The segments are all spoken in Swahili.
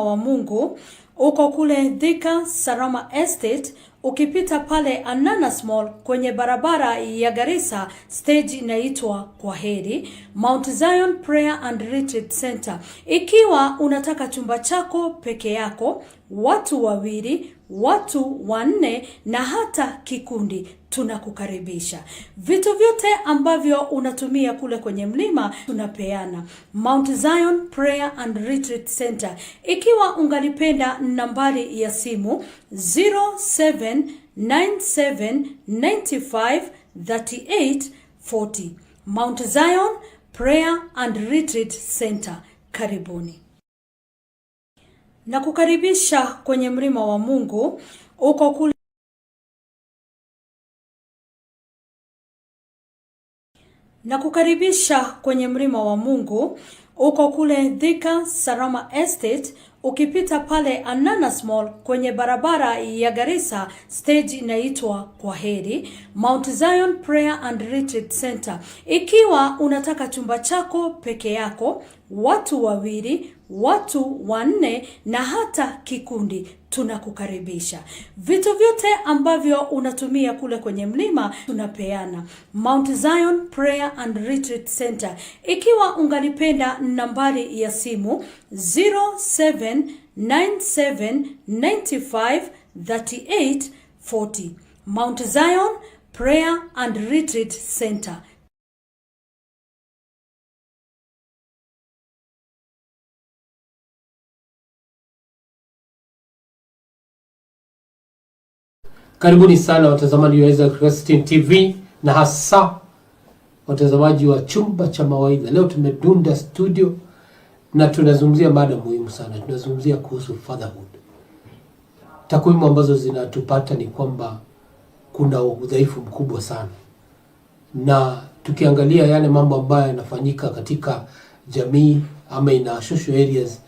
wa Mungu, uko kule Thika Sarama Estate, ukipita pale Ananas Mall kwenye barabara ya Garissa, stage inaitwa Kwaheri, Mount Zion Prayer and Retreat Center. Ikiwa unataka chumba chako peke yako, watu wawili, watu wanne na hata kikundi, tunakukaribisha. Vitu vyote ambavyo unatumia kule kwenye mlima tunapeana. Mount Zion Prayer and Retreat Center. Ikiwa ungalipenda nambari ya simu 0797953840. Mount Zion Prayer and Retreat Center. Karibuni. Na kukaribisha kwenye mlima wa Mungu, uko kule Thika Sarama Estate, ukipita pale Ananas Mall kwenye barabara ya Garissa, stage inaitwa Kwaheri, Mount Zion Prayer and Retreat Center. Ikiwa unataka chumba chako peke yako, watu wawili, watu wanne na hata kikundi, tunakukaribisha. Vitu vyote ambavyo unatumia kule kwenye mlima tunapeana. Mount Zion Prayer and Retreat Center. Ikiwa ungalipenda nambari ya simu 0797953840. Mount Zion Prayer and Retreat Center. Karibuni sana watazamaji wa Ezra TV na hasa watazamaji wa chumba cha Mawaidha. Leo tumedunda studio na tunazungumzia mada muhimu sana. Tunazungumzia kuhusu fatherhood. Takwimu ambazo zinatupata ni kwamba kuna udhaifu mkubwa sana. Na tukiangalia yale mambo ambayo yanafanyika katika jamii ama ina social areas,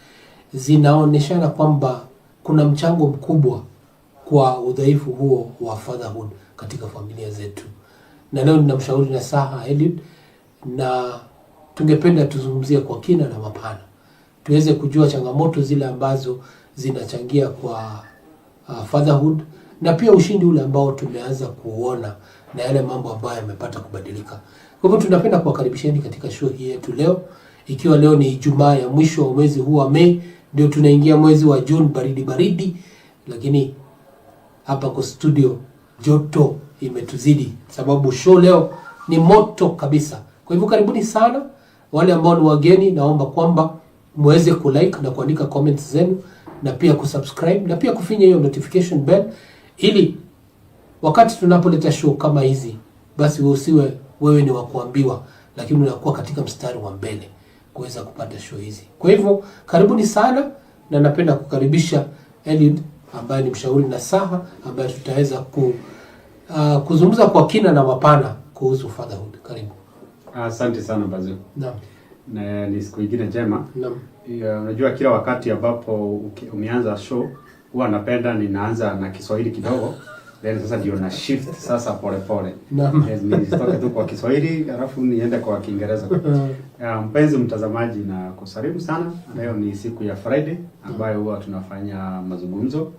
zinaoneshana kwamba kuna mchango mkubwa kwa udhaifu huo wa fatherhood katika familia zetu. Na leo ninamshauri nasaha Eliud, na tungependa tuzungumzie kwa kina na mapana, tuweze kujua changamoto zile ambazo zinachangia kwa fatherhood, na pia ushindi ule ambao tumeanza kuona na yale mambo ambayo yamepata kubadilika. Kwa hivyo tunapenda kuwakaribisheni katika show hii yetu leo, ikiwa leo ni Ijumaa ya mwisho wa mwezi huu wa Mei, ndio tunaingia mwezi wa June, baridi, lakini hapa kwa studio joto imetuzidi, sababu show leo ni moto kabisa. Kwa hivyo karibuni sana. Wale ambao ni wageni, naomba kwamba muweze kulike na kuandika comments zenu, na pia kusubscribe, na pia kufinya hiyo notification bell, ili wakati tunapoleta show kama hizi, basi usiwe wewe ni wa kuambiwa, lakini unakuwa katika mstari wa mbele kuweza kupata show hizi. Kwa hivyo karibuni sana, na napenda kukaribisha Eliud ambaye ni mshauri nasaha, ambaye tutaweza kuzungumza kwa kina na mapana kuhusu fatherhood. Karibu. Asante sana Bazuu. Naam. Na ni siku nyingine njema. Naam. Unajua kila wakati ambapo umeanza show huwa napenda ninaanza na Kiswahili kidogo, then sasa ndio na shift sasa pole. Naam. Nisitoke tu kwa Kiswahili alafu niende kwa Kiingereza. Mpenzi mtazamaji, na kusalimu sana. Leo ni siku ya Friday ambayo huwa tunafanya mazungumzo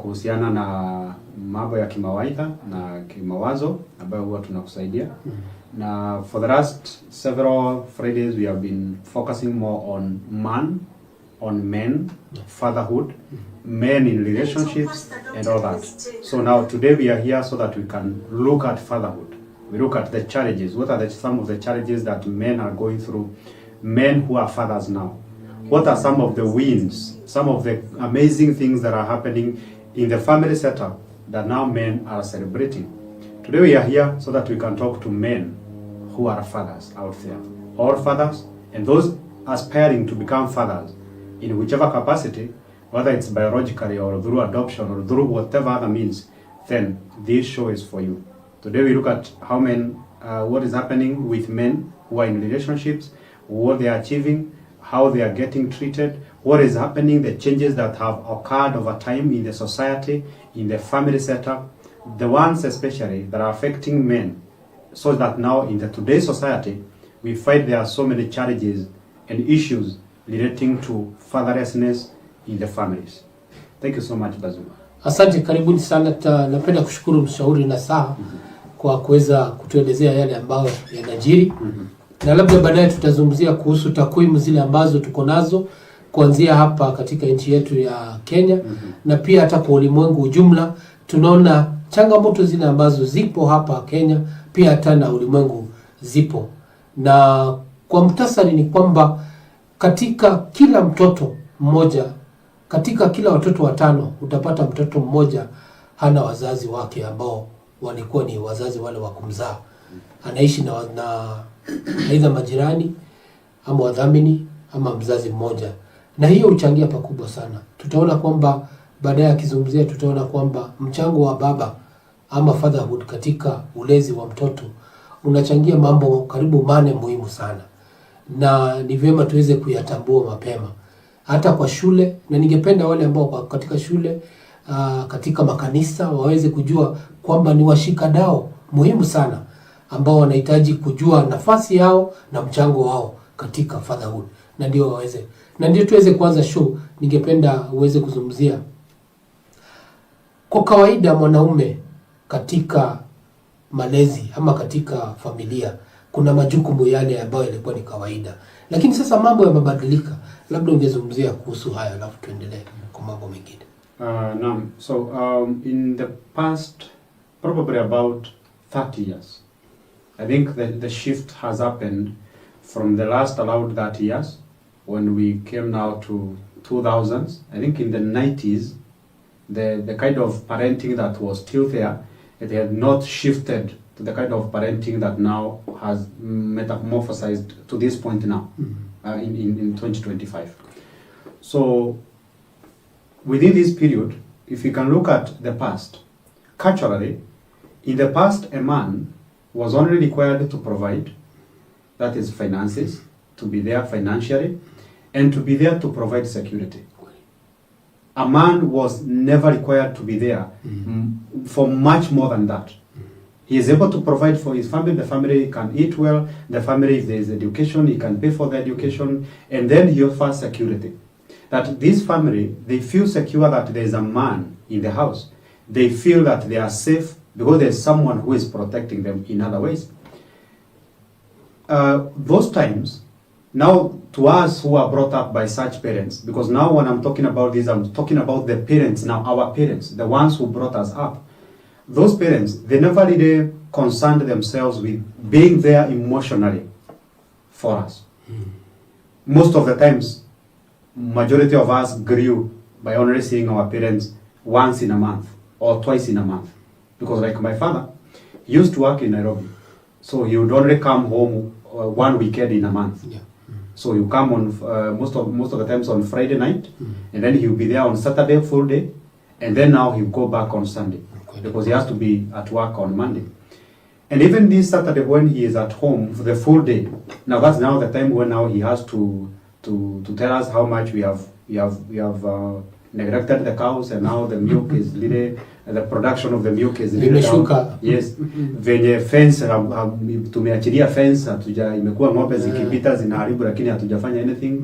kuhusiana na mambo ya kimawaidha na kimawazo ambayo huwa tunakusaidia. Na for the last several Fridays we have been focusing more on men, fatherhood, men in relationships and all that. So now today we are here so that we can look at fatherhood. We look at the challenges. What are some of the challenges that men are going through, men who are fathers now? What are some of the wins, some of the amazing things that are happening in the family setup that now men are celebrating? Today we are here so that we can talk to men who are fathers out there, all fathers, and those aspiring to become fathers in whichever capacity, whether it's biologically or through adoption or through whatever other means. Then this show is for you. Today we look at how men, what is happening with men who are in relationships, what they are achieving, how they are getting treated, what is happening, the changes that have occurred over time in the society, in the family setup, the ones especially that are affecting men, so that now in the today's society we find there are so many challenges and issues relating to fatherlessness in the families. Thank you so much, Bazuu. Asante, karibuni sana. Napenda kushukuru mshauri nasaha kwa kuweza kutuelezea yale ambayo yanajiri. Na labda baadaye tutazungumzia kuhusu takwimu zile ambazo tuko nazo kuanzia hapa katika nchi yetu ya Kenya na pia hata kwa ulimwengu ujumla. Tunaona changamoto zile ambazo zipo hapa Kenya pia hata na ulimwengu zipo. Na kwa muhtasari ni kwamba katika kila mtoto mmoja, katika kila watoto 5 utapata mtoto mmoja hana wazazi wake ambao walikuwa ni wazazi wale wa kumzaa. Anaishi na aidha majirani ama wadhamini ama mzazi mmoja, na hiyo huchangia pakubwa sana. Tutaona kwamba baadaye akizungumzia, tutaona kwamba mchango wa baba ama fatherhood katika ulezi wa mtoto unachangia mambo karibu 8 muhimu sana, na ni vyema tuweze kuyatambua mapema hata kwa shule. Na ningependa wale ambao katika shule, katika makanisa waweze kujua kwamba ni washikadau muhimu sana ambao wanahitaji kujua nafasi yao na mchango wao katika fatherhood, na ndio tuweze kuanza show. Ningependa uweze kuzungumzia kwa kawaida mwanaume katika malezi ama katika familia kuna majukumu yale ambayo yalikuwa ni kawaida, lakini sasa mambo yamebadilika. Labda ungezungumzia kuhusu haya alafu tuendelee kwa mambo mengine. Naam. So in the past probably about 30 years, I think the shift has happened from the last allowed 30 years when we came now to 2000s. I think in the 90s, the kind of parenting that was still there, it had not shifted to the kind of parenting that now has metamorphosized to this point now, in 2025. So within this period, if you can look at the past, culturally, in the past a man was only required to provide, that is finances, to be there financially, and to be there to provide security. A man was never required to be there for much more than that. He is able to provide for his family, the family can eat well, the family, if there is education, he can pay for the education, and then he offers security. That this family, they feel secure that there is a man in the house. They feel that they are safe because there is someone who is protecting them in other ways. Those times, now to us who are brought up by such parents, because now when I'm talking about this, I'm talking about the parents now, our parents, the ones who brought us up. Those parents, they never really concerned themselves with being there emotionally for us. Most of the times, majority of us grew by only seeing our parents once in a month or twice in a month. Because like my father, he used to work in Nairobi. So he would only come home one weekend in a month. Yeah. So you come on most of the times on Friday night, and then he'll be there on Saturday full day, and then now he'll go back on Sunday because he has to be at work on Monday. And even this Saturday when he is at home for the full day, now that's now the time when now he has to tell us how much we have neglected the cows, and now the milk is little, the production of the milk is little down. Yes. Venye fence tumeachilia fence imekuwa ng'ombe zikipita zinaharibu lakini hatujafanya anything.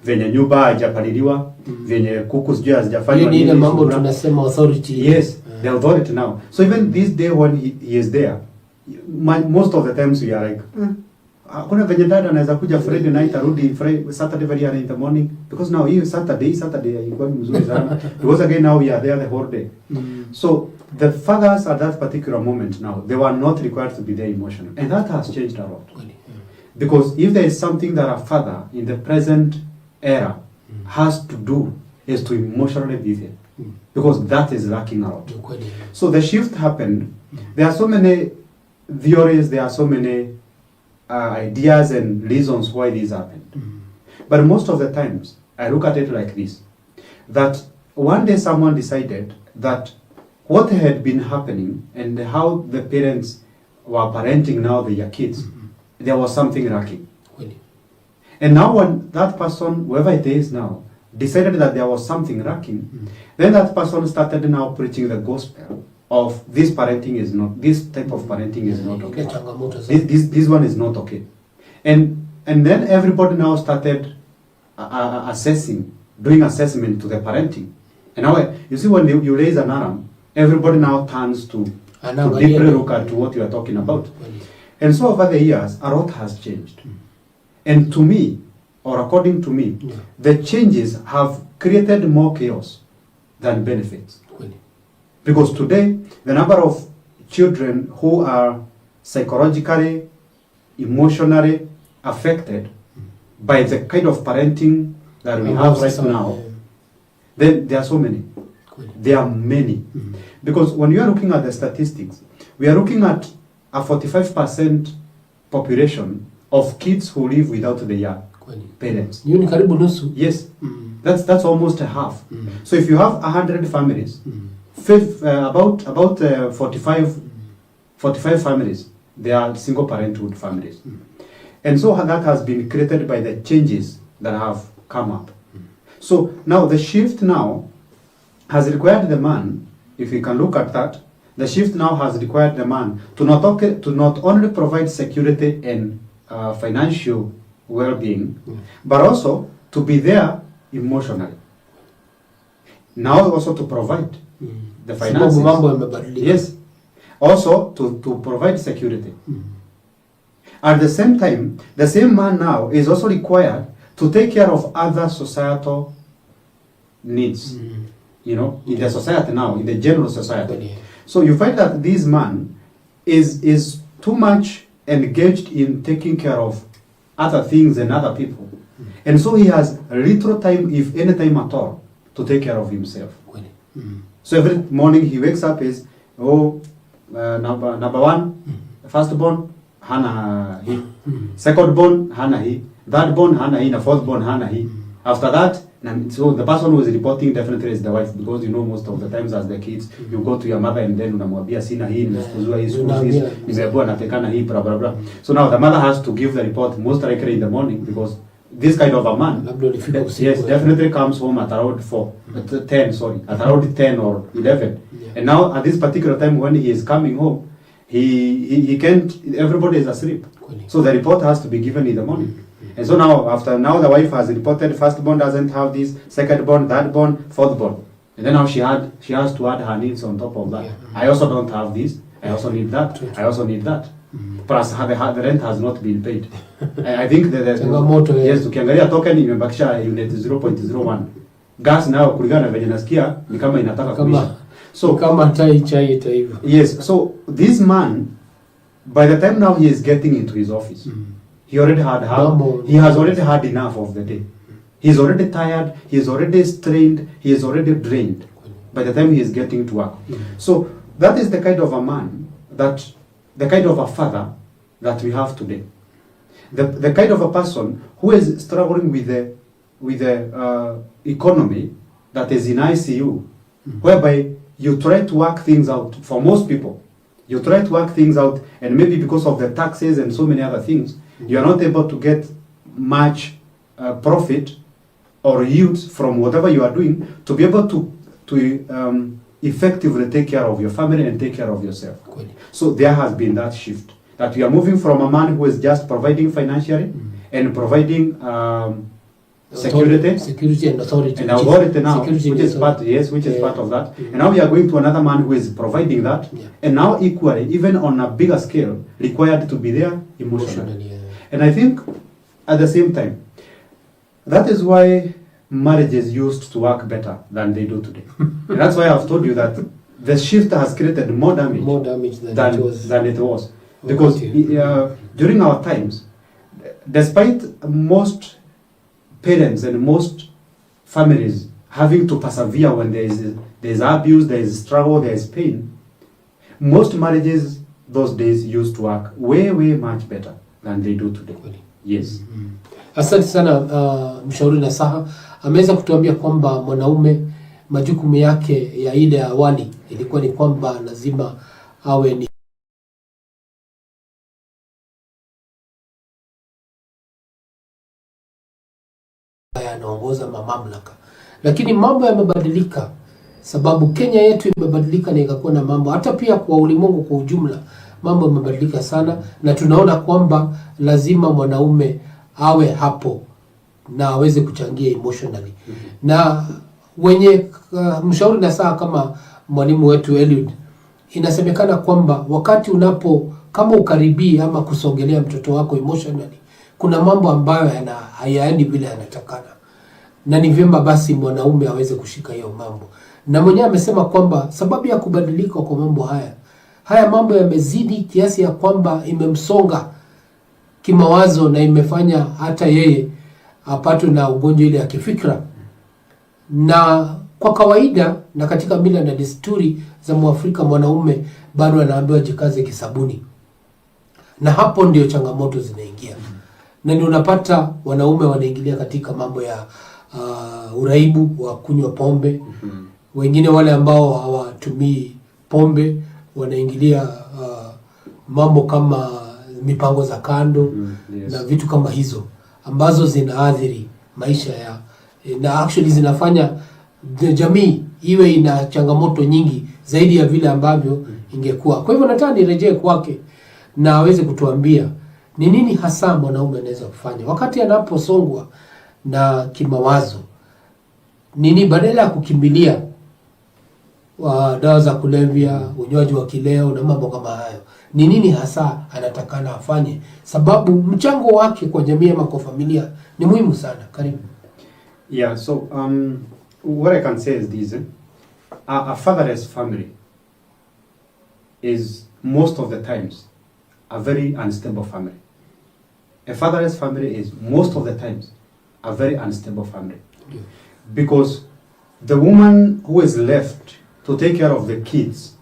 Venye nyumba haijapaliliwa, venye kuku sijui hazijafanywa nini. Ile mambo tunasema authority. Yes, the authority now. So even this day when he is there, most of the times we are like kuna venye dada anaweza kuja Friday night arudi Saturday very early in the morning, because now here Saturday ilikuwa mzuri sana because again now we are there the whole day. So the fathers at that particular moment now, they were not required to be there emotionally, and that has changed a lot. Because if there is something that a father in the present era has to do, is to emotionally be there, because that is lacking a lot. So the shift happened. There are so many theories, there are so many ideas and reasons why this happened. But most of the times, I look at it like this, that one day someone decided that what had been happening and how the parents were parenting now their kids, there was something lacking. And now when that person, whoever it is now, decided that there was something lacking, then that person started now preaching the gospel of this parenting is not, this type of parenting is not okay. This one is not okay. And then everybody now started doing assessment to the parenting. And now, you see, when you raise an alarm, everybody now turns to deeply look at what you are talking about. And so over the years, a lot has changed. And to me, or according to me, the changes have created more chaos than benefits. Because today, the number of children who are psychologically, emotionally affected by the kind of parenting that we have right now, then there are so many. There are many. Because when you are looking at the statistics, we are looking at a 45% population of kids who live without their parents. Yes. That's almost a half. So if you have 100 families, about 45 families, they are single parenthood families. And so that has been created by the changes that have come up. So now the shift now has required the man, if you can look at that, the shift now has required the man to not only provide security and financial well-being, but also to be there emotionally. Now also to provide the finances. Yes. Also to provide security. At the same time, the same man now is also required to take care of other societal needs. You know, in the society now, in the general society. So you find that this man is too much engaged in taking care of other things and other people. And so he has little time, if any time at all, to take care of himself. So every morning he wakes up is, number one, firstborn, hana he. Secondborn, hana he. Thirdborn, hana he. Fourthborn, hana he. After that, so the person who is reporting definitely is the wife, because you know most of the times as the kids, you go to your mother and then unamwambia sina hii, nimefukuzwa hii, nimeambiwa natekana hii, blah blah blah. So now the mother has to give the report most likely in the morning, because this kind of a man, yes, definitely comes home at around 10 or 11. And now at this particular time when he is coming home, he can't, everybody is asleep. So the report has to be given in the morning. And so now, the wife has reported firstborn doesn't have this, secondborn, thirdborn, fourthborn. And then now she has to add her needs on top of that. I also don't have this, I also need that, I also need that. Plus the rent has not been paid. I think that yes, tukiangalia token imebakisha unit 0.01. Gas now kulingana venye nasikia ni kama inataka kuisha. So kama chai hivyo. Yes, so this man, by the time now he is getting into his office, he has already had enough of the day. He's already tired, he's already strained, he is already drained by the time he is getting to work. So that is the kind of a man, the kind of a father that we have today. The kind of a person who is struggling with the economy that is in ICU, whereby you try to work things out. For most people, you try to work things out, and maybe because of the taxes and so many other things, you are not able to get much profit or yields from whatever you are doing to be able to effectively take care of your family and take care of yourself. So there has been that shift, that we are moving from a man who is just providing financially and providing security and authority now, which is part of that. And now we are going to another man who is providing that, and now equally, even on a bigger scale, required to be there emotionally. And I think at the same time, that is why marriages used to work better than they do today. And that's why I've told you that the shift has created more damage than it was. Because during our times, despite most parents and most families having to persevere when there is abuse, there is struggle, there is pain, most marriages those days used to work way much better than they do today. Yes. Asante sana mshauri nasaha. Ameweza kutuambia kwamba mwanaume majukumu yake ya ile awali ilikuwa ni kwamba lazima awe ni anaongoza mamlaka. Lakini mambo yamebadilika, sababu Kenya yetu imebadilika na ikakuwa na mambo, hata pia kwa ulimwengu kwa ujumla mambo yamebadilika sana, na tunaona kwamba lazima mwanaume awe hapo na aweze kuchangia emotionally. Na wenye mshauri na saa kama mwalimu wetu Eliud, inasemekana kwamba wakati kama ukaribii ama kusogelea mtoto wako emotionally, kuna mambo ambayo hayaendi vile yanatakana, na ni vyema basi mwanaume aweze kushika hiyo mambo. Na mwenyewe amesema kwamba sababu ya kubadilika kwa mambo haya mambo yamezidi kiasi ya kwamba imemsonga kimawazo na imefanya hata yeye apatwe na ugonjwa ile ya kifikra. Na kwa kawaida na katika mila na desturi za Mwafrika, mwanaume bado anaambiwa jikaze kisabuni, na hapo ndio changamoto zinaingia. Na ndio unapata wanaume wanaingilia katika mambo ya uraibu wa kunywa pombe. Wengine wale ambao hawatumii pombe wanaingilia mambo kama mipango za kando, na vitu kama hizo ambazo zinaathiri maisha na actually zinafanya jamii iwe ina changamoto nyingi zaidi ya vile ambavyo ingekuwa. Kwa hivyo nataka nirejee kwake na aweze kutuambia ni nini hasa mwanaume anaweza kufanya wakati anaposongwa na kimawazo. Nini badala ya kukimbilia dawa za kulevya, unywaji wa kileo na mambo kama hayo, ni nini hasa anatakana afanye, sababu mchango wake kwa jamii ama kwa familia ni muhimu sana. Karibu. Yeah, so what I can say is this: a fatherless family is most of the times a very unstable family. A fatherless family is most of the times a very unstable family. Yeah. Because the woman who is left to take care of the kids,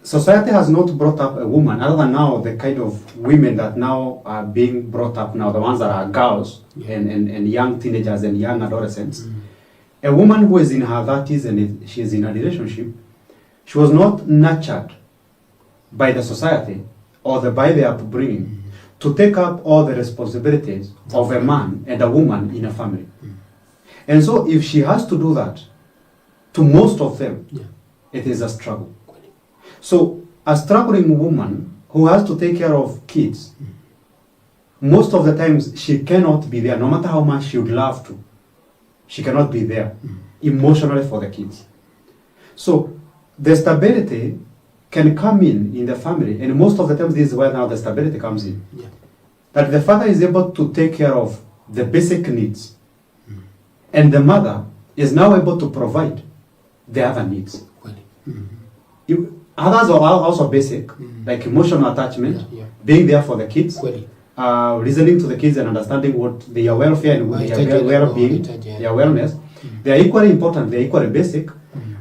society has not brought up a woman, other than now the kind of women that now are being brought up now, the ones that are girls, yeah, and young teenagers and young adolescents. A woman who is in her 30s and she is in a relationship, she was not nurtured by the society or by the upbringing to take up all the responsibilities of a man and a woman in a family. And so if she has to do that, to most of them, yeah, it is a struggle. So a struggling woman who has to take care of kids, most of the times she cannot be there, no matter how much she would love to. She cannot be there emotionally for the kids. So the stability can come in the family, and most of the times this is where now the stability comes in. Yeah. That the father is able to take care of the basic needs, and the mother is now able to provide the other needs. Others are also basic, like emotional attachment, being there for the kids, listening to the kids and understanding what their welfare and their well-being, their wellness. They are equally important, they are equally basic.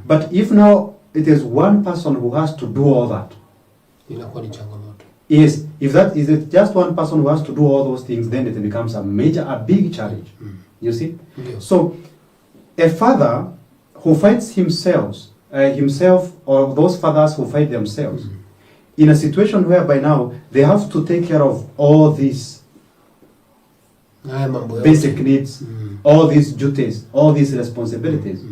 But if now it is one person who has to do all that, yes, if that is it just one person who has to do all those things, then it becomes a big challenge. You see? Yeah. So a father who fights himself or those fathers who fight themselves in a situation whereby now they have to take care of all these basic needs, all these duties, all these responsibilities,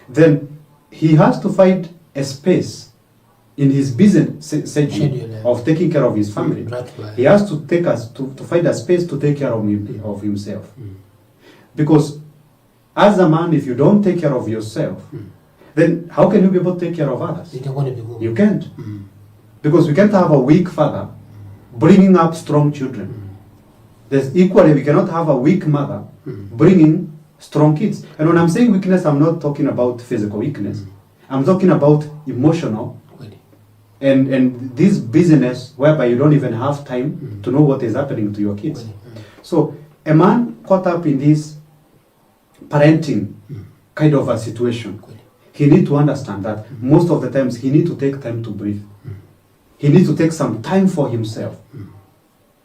then he has to find a space in his business schedule of taking care of his family. He has to find a space to take care of himself. Because as a man, if you don't take care of yourself, then how can you be able to take care of others? You can't. Because we can't have a weak father bringing up strong children. There's equally, we cannot have a weak mother bringing strong kids. And when I'm saying weakness, I'm not talking about physical weakness. I'm talking about emotional and this business whereby you don't even have time to know what is happening to your kids. So a man caught up in this parenting kind of a situation, he needs to understand that most of the times he needs to take time to breathe. He needs to take some time for himself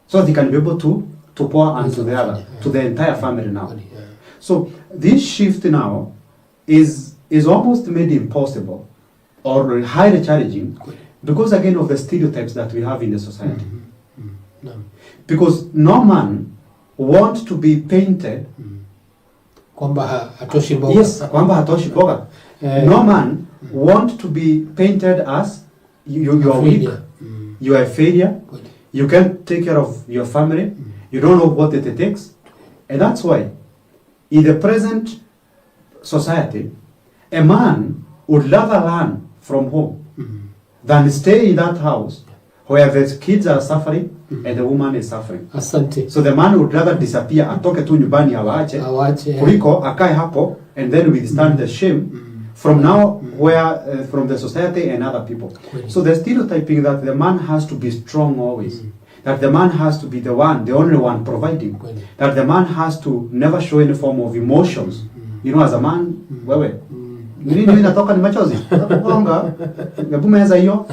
so that he can be able to pour onto the other, to the entire family now. So this shift now is almost made impossible or highly challenging because again of the stereotypes that we have in the society. Because no man wants to be painted yes, kwamba hatoshi boga. No man wants to be painted as you are weak, you are a failure, you can't take care of your family, you don't know what it takes, And that's why, in the present society, a man would rather learn from home than stay in that house where the kids are suffering and the woman is suffering. Asante. So the man would rather disappear, atoke tu nyumbani awaache, kuliko akae hapo and then withstand the shame from now where from the society and other people. So the stereotyping that the man has to be strong always, that the man has to be the only one providing, that the man has to never show any form of emotions. You know, as a man, wewe nini inatoka ni machozi, unaponga ngabumeza hiyo,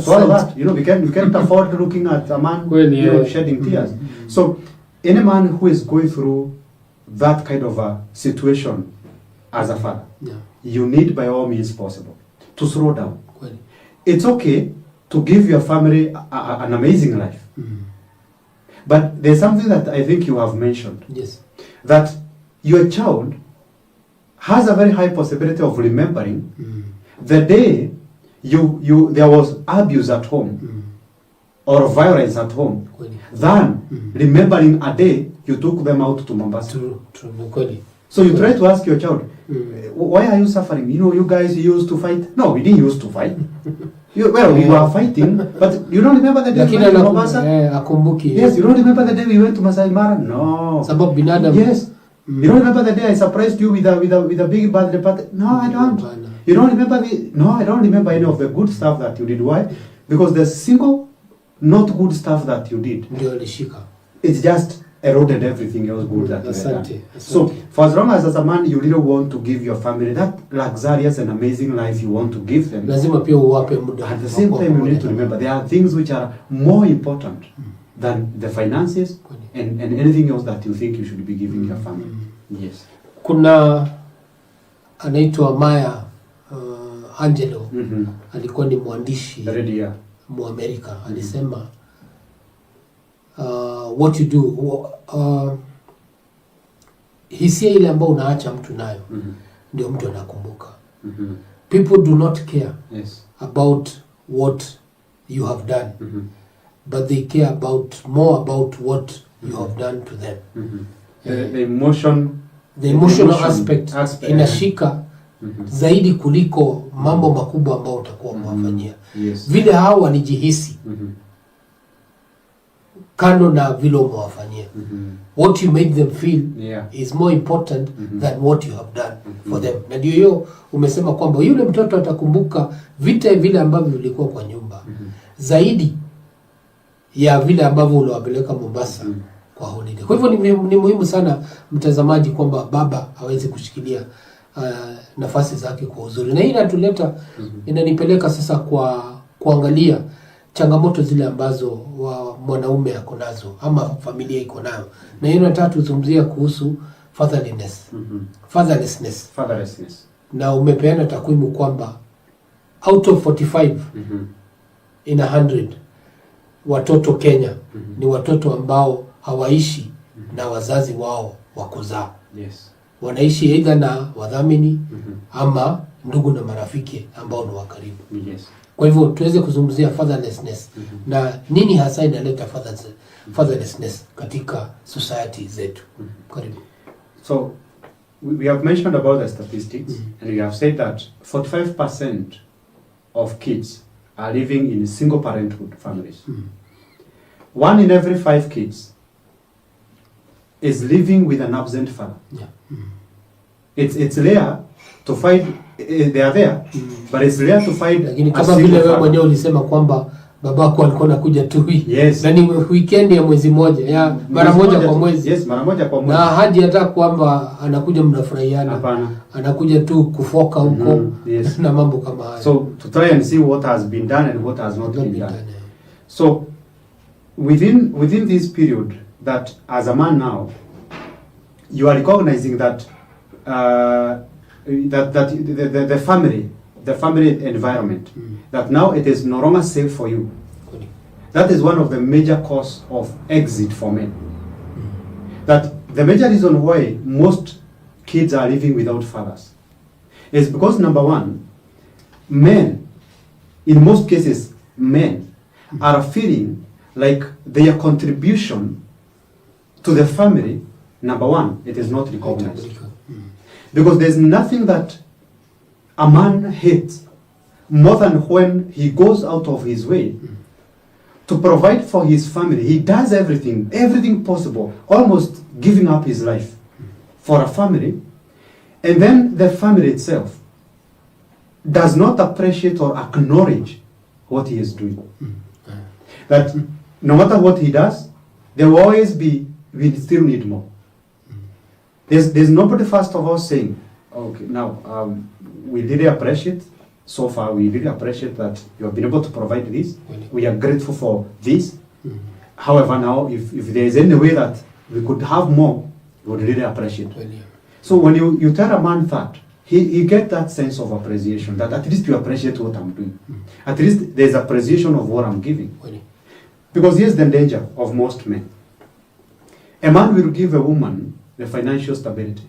so all that, you know, we can't afford looking at a man shedding tears. So any man who is going through that kind of a situation as a father, you need by all means possible to slow down. It's okay to give your family an amazing life. But there's something that I think you have mentioned. Yes. That your child has a very high possibility of remembering the day there was abuse at home or violence at home than remembering a day you took them out to Mombasa. True. So you try to ask your child, why are you suffering? You know, you guys used to fight. No, we didn't used to fight. We were fighting, but you don't remember the day we went to Mombasa? Yes, you don't remember the day we went to Masai Mara? No. Yes. You don't remember the day I surprised you with a big birthday party? No, I don't. You don't remember I don't remember any of the good stuff that you did. Why? Because the single not good stuff that you did, it's just eroded everything else good that you had done. So for as long as a man you really want to give your family that luxurious and amazing life you want to give them, at the same time you need to remember there are things which are more important than the finances and anything else that you think you should be giving your family. Yes. Kuna anaitwa Maya Angelo alikuwa ni mwandishi Muamerika, alisema what you do hisia ile ambayo unaacha mtu nayo ndio mtu anakumbuka. People do not care about what you have done, but they care more about what you have done to them. The emotional aspect inashika zaidi kuliko mambo makubwa ambayo utakuwa umewafanyia. Vile hao walijihisi kando na vile umewafanyia. What you made them feel is more important than what you have done for them. Na ndio hiyo umesema kwamba yule mtoto atakumbuka vita vile ambavyo vilikuwa kwa nyumba zaidi ya vile ambavyo uliwapeleka Mombasa kwa holiday. Kwa hivyo ni muhimu sana mtazamaji kwamba baba aweze kushikilia nafasi zake kwa uzuri. Na hii inanipeleka sasa kwa kuangalia changamoto zile ambazo mwanaume ako nazo ama familia iko nayo. Na hiyo nataka tuzungumzie kuhusu fatherlessness. Na umepeana takwimu kwamba out of 45 in 100 watoto Kenya ni watoto ambao hawaishi na wazazi wao wa kuzaa. Wanaishi either na wadhamini ama ndugu na marafiki ambao ni wa karibu. Kwa hivyo tuweze kuzungumzia fatherlessness na nini hasa inaleta fatherlessness katika society zetu. Karibu. So we have mentioned about the statistics and we have said that 45% of kids are living in single parenthood families. 1 in every 5 kids is living with an absent father. It's rare to find they are there, but it's rare to find. Lakini kama vile wewe mwenyewe ulisema kwamba babako alikuwa anakuja tu na ni weekend ya mwezi moja ya mara moja kwa mwezi. Mara moja kwa mwezi. Na haji hata kwamba anakuja mnafurahiana. Hapana. Anakuja tu kufoka huko na mambo kama haya. So to try and see what has been done and what has not been done. So within this period that as a man now you are recognizing that the family environment, that now it is no longer safe for you. That is one of the major cause of exit for men. That the major reason why most kids are living without fathers is because, number one, men, in most cases, men are feeling like their contribution to the family number one, it is not recognized. Because there's nothing that a man hates more than when he goes out of his way to provide for his family. He does everything possible, almost giving up his life for a family, and then the family itself does not appreciate or acknowledge what he is doing. That no matter what he does, there will always be, we still need more. There's nobody first of all saying, okay, now we really appreciate, so far we really appreciate that you have been able to provide this. We are grateful for this. However, now if there is any way that we could have more, we would really appreciate. So when you tell a man that, he get that sense of appreciation, that at least you appreciate what I'm doing. At least there's appreciation of what I'm giving. Because here's the danger of most men. A man will give a woman the financial stability.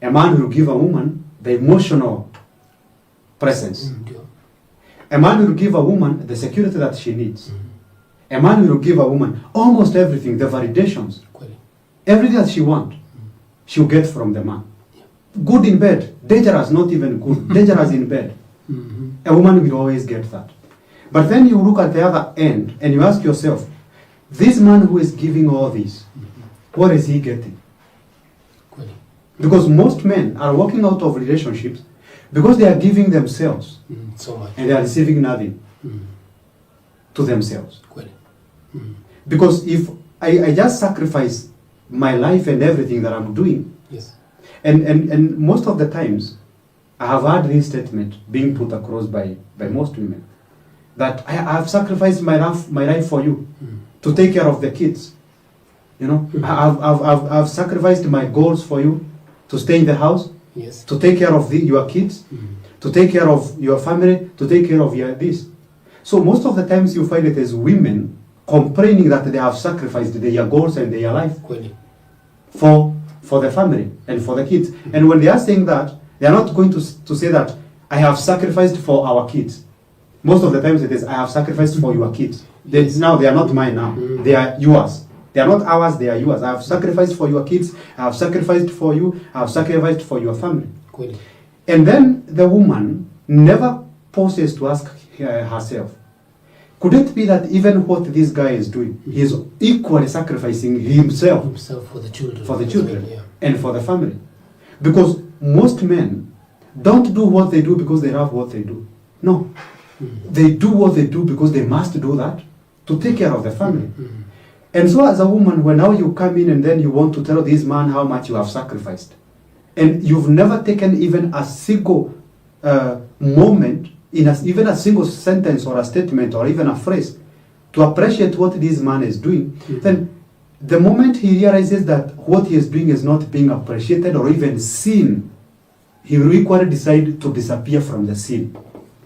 A man will give a woman the emotional presence. A man will give a woman the security that she needs. A man will give a woman almost everything, the validations. Everything that she wants, she'll get from the man. Good in bed, dangerous, not even good, dangerous in bed. A woman will always get that. But then you look at the other end and you ask yourself, this man who is giving all this, what is he getting? Because most men are walking out of relationships because they are giving themselves so much, and they are receiving nothing to themselves. Because if I just sacrifice my life and everything that I'm doing, and most of the times I have heard this statement being put across by most women, that I have sacrificed my life for you to take care of the kids. You know, I've sacrificed my goals for you to stay in the house, to take care of your kids, to take care of your family, to take care of your this. So most of the times you find it as women complaining that they have sacrificed their goals and their life for the family and for the kids. And when they are saying that, they are not going to say that I have sacrificed for our kids. Most of the times it is I have sacrificed for your kids. Now they are not mine now. They are yours. They are not ours, they are yours. I have sacrificed for your kids, I have sacrificed for you, I have sacrificed for your family. And then the woman never pauses to ask herself, could it be that even what this guy is doing, he is equally sacrificing himself for the children, and for the family? Because most men don't do what they do because they love what they do. No. They do what they do because they must do that to take care of the family. And so as a woman, when now you come in and then you want to tell this man how much you have sacrificed, and you've never taken even a single moment, even a single sentence or a statement or even a phrase to appreciate what this man is doing, then the moment he realizes that what he is doing is not being appreciated or even seen, he will equally decide to disappear from the scene.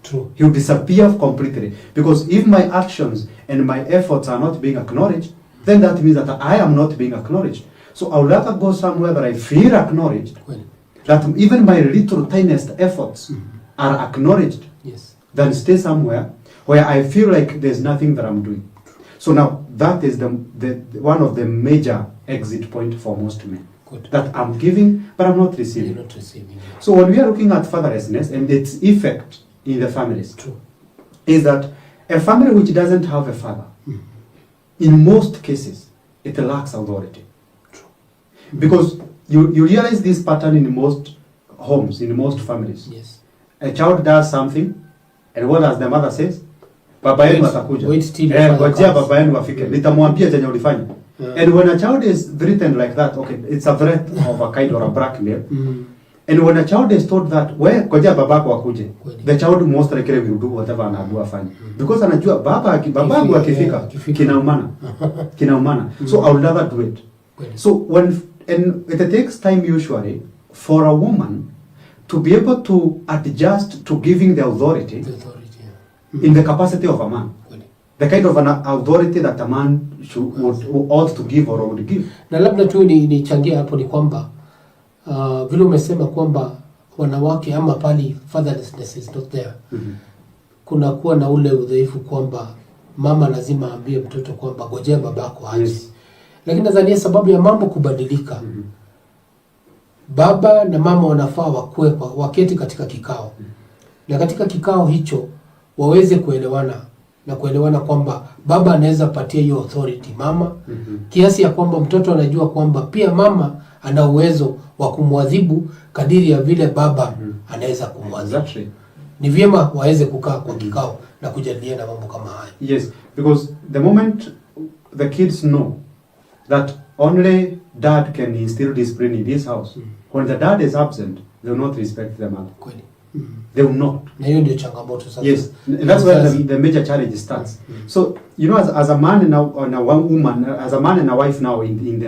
True. He will disappear completely. Because if my actions and my efforts are not being acknowledged, then that means that I am not being acknowledged. So I would rather go somewhere where I feel acknowledged, that even my little tiniest efforts are acknowledged, than stay somewhere where I feel like there's nothing that I'm doing. So now that is the one of the major exit point for most men. That I'm giving, but I'm not receiving. So when we are looking at fatherlessness and its effect in the families, is that a family which doesn't have a father, in most cases, it lacks authority. Because you realize this pattern in most homes, in most families. A child does something, and what does the mother says? Baba yenu atakuja. Ngojea baba yenu afike. Nitamwambia chenye ulifanya. And when a child is threatened like that, okay, it's a threat of a kind or a blackmail. And when a child is told that, ngojea babako akuje, the child most likely will do whatever anaambiwa afanye. Because anajua babangu akifika kinaumana. So I would rather do it. So and it takes time usually for a woman to be able to adjust to giving the authority in the capacity of a man. The kind of an authority that a man ought to give or would give. Na labda tu nichangia hapo ni kwamba vile umesema kwamba wanawake ama pali fatherlessness is not there. Kuna kuwa na ule udhaifu kwamba mama lazima aambie mtoto kwamba ngojea babako aje. Lakini nadhani sababu ya mambo kubadilika, baba na mama wanafaa waketi katika kikao. Na katika kikao hicho waweze kuelewana kwamba baba anaweza patia hiyo authority mama, kiasi ya kwamba mtoto anajua kwamba pia mama ana uwezo wa kumwadhibu kadiri ya vile baba anaweza kumwadhibu. Ni vyema waweze kukaa kwa kikao na kujadiliana mambo kama haya. Yes, because the moment the kids know that only dad can instill discipline in this house, when the dad is absent, they will not respect the mother. Kweli. They will not. Na hiyo ndio changamoto sasa. Yes, and that's where the major challenge starts. So, you know, as a man and a woman, as a man and a wife now in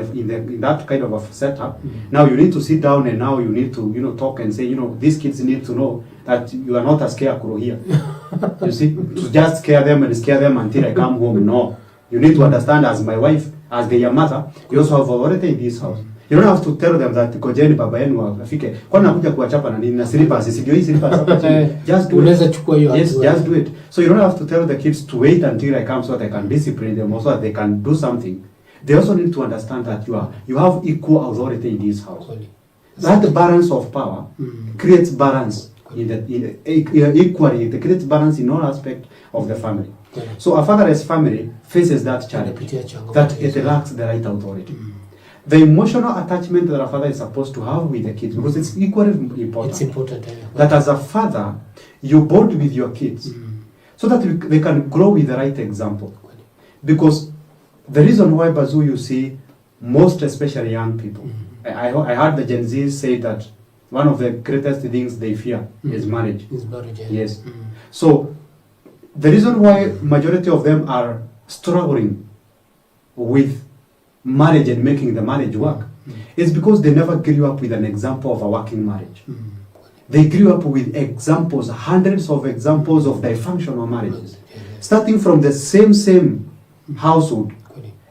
that kind of a setup, now you need to sit down and now you need to, you know, talk and say, you know, these kids need to know that you are not a scarecrow here. You see, to just scare them until I come home. No, you need to understand, as my wife, as their mother, you also have authority in this house. You don't have to tell them that kojeni baba yenu afike. Kwa nini nakuja kuwachapa na nini na slippers? Sio hii slippers hapa chini. Just do it. Yes, just do it. So you don't have to tell the kids to wait until I come so that I can discipline them, also that they can do something. They also need to understand that you have equal authority in this house. That balance of power creates balance equally. It creates balance in all aspects of the family. So a fatherless family faces that challenge, that it lacks the right authority. The emotional attachment that a father is supposed to have with the kids, because it's equally important. It's important. That as a father, you bond with your kids so that they can grow with the right example. Because the reason why, Bazoo, you see most, especially young people, I heard the Gen Z say that one of the greatest things they fear is marriage. Yes. So the reason why majority of them are struggling with marriage and making the marriage work is because they never grew up with an example of a working marriage. They grew up with examples, hundreds of examples of dysfunctional marriages, starting from the same household,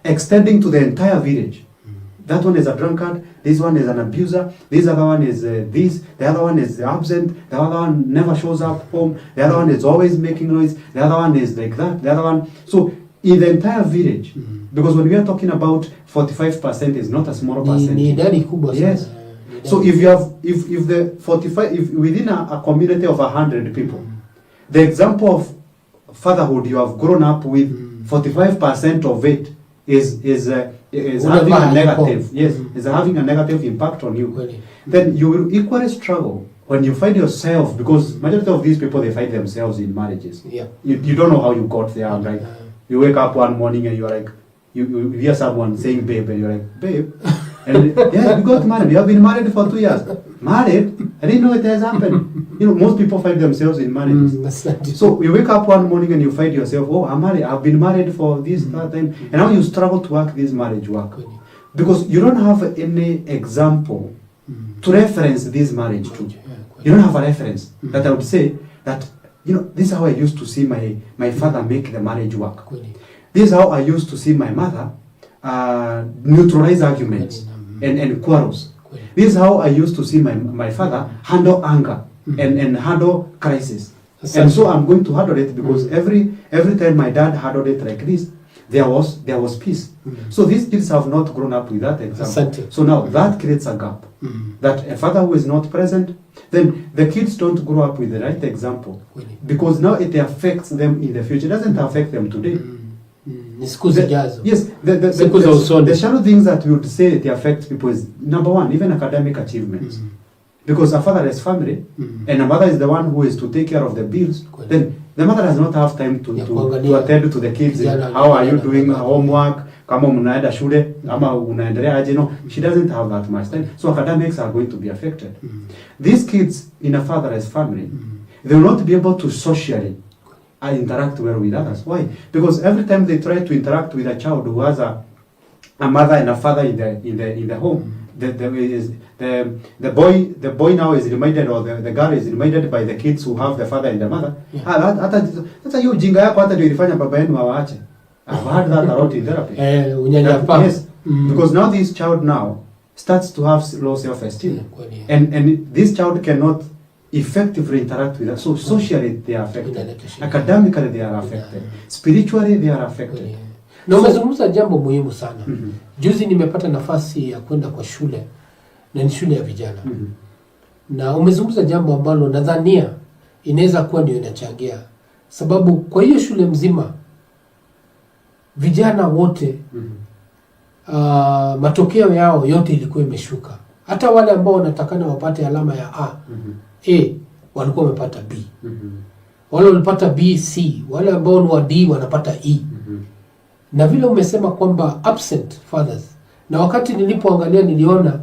extending to the entire village. That one is a drunkard, this one is an abuser, this other one is this, the other one is absent, the other one never shows up home, the other one is always making noise, the other one is like that, the other one. So in the entire village, because when we are talking about 45% is not a small percentage. Yes. So if you have, if the 45, if within a community of 100 people, the example of fatherhood you have grown up with, 45% of it is having a negative, is having a negative impact on you. Then you will equally struggle when you find yourself, because majority of these people, they find themselves in marriages. You don't know how you got there. Like you wake up one morning and you're like, you hear someone saying babe, and you're like, babe, and yeah, we got married. We have been married for 2 years. Married? I didn't know it has happened. You know, most people find themselves in marriages. So you wake up one morning and you find yourself, oh, I'm married. I've been married for this, that time, and now you struggle to work this marriage work because you don't have any example to reference this marriage to. You don't have a reference that I would say that, you know, this is how I used to see my father make the marriage work. This is how I used to see my mother neutralize arguments and quarrels. This is how I used to see my father handle anger and handle crisis. And so I'm going to handle it because every time my dad handled it like this, there was peace. So these kids have not grown up with that example. So now that creates a gap. That a father who is not present, then the kids don't grow up with the right example. Because now it affects them in the future. It doesn't affect them today. Yes, the shallow things that we would say it affects people is, number one, even academic achievements. Because a fatherless family and a mother is the one who is to take care of the bills, then the mother does not have time to attend to the kids. How are you doing homework? Kama mnaenda shule ama unaendelea aje? No, she doesn't have that much time. So academics are going to be affected. These kids in a fatherless family, they will not be able to socially interact well with others. Why? Because every time they try to interact with a child who has a mother and a father in the home, the boy now is reminded, or the girl is reminded by the kids who have the father and the mother. Hata hiyo jinga yako hata ndio ilifanya baba yenu awaache. I've heard that a lot in therapy. Yes, because now this child now starts to have low self-esteem, and this child cannot effectively interact with us. So socially they are affected, academically they are affected, spiritually they are affected. Na umezungumza jambo muhimu sana. Juzi nimepata nafasi ya kwenda kwa shule, na ni shule ya vijana. Na umezungumza jambo ambalo nadhania inaweza kuwa ndio inachangia. Sababu kwa hiyo shule mzima vijana wote matokeo yao yote ilikuwa imeshuka. Hata wale ambao wanatakana wapate alama ya A walikuwa wamepata B. Wale walipata B, C, wale ambao ni wa D wanapata E. Na vile umesema kwamba absent fathers. Na wakati nilipoangalia niliona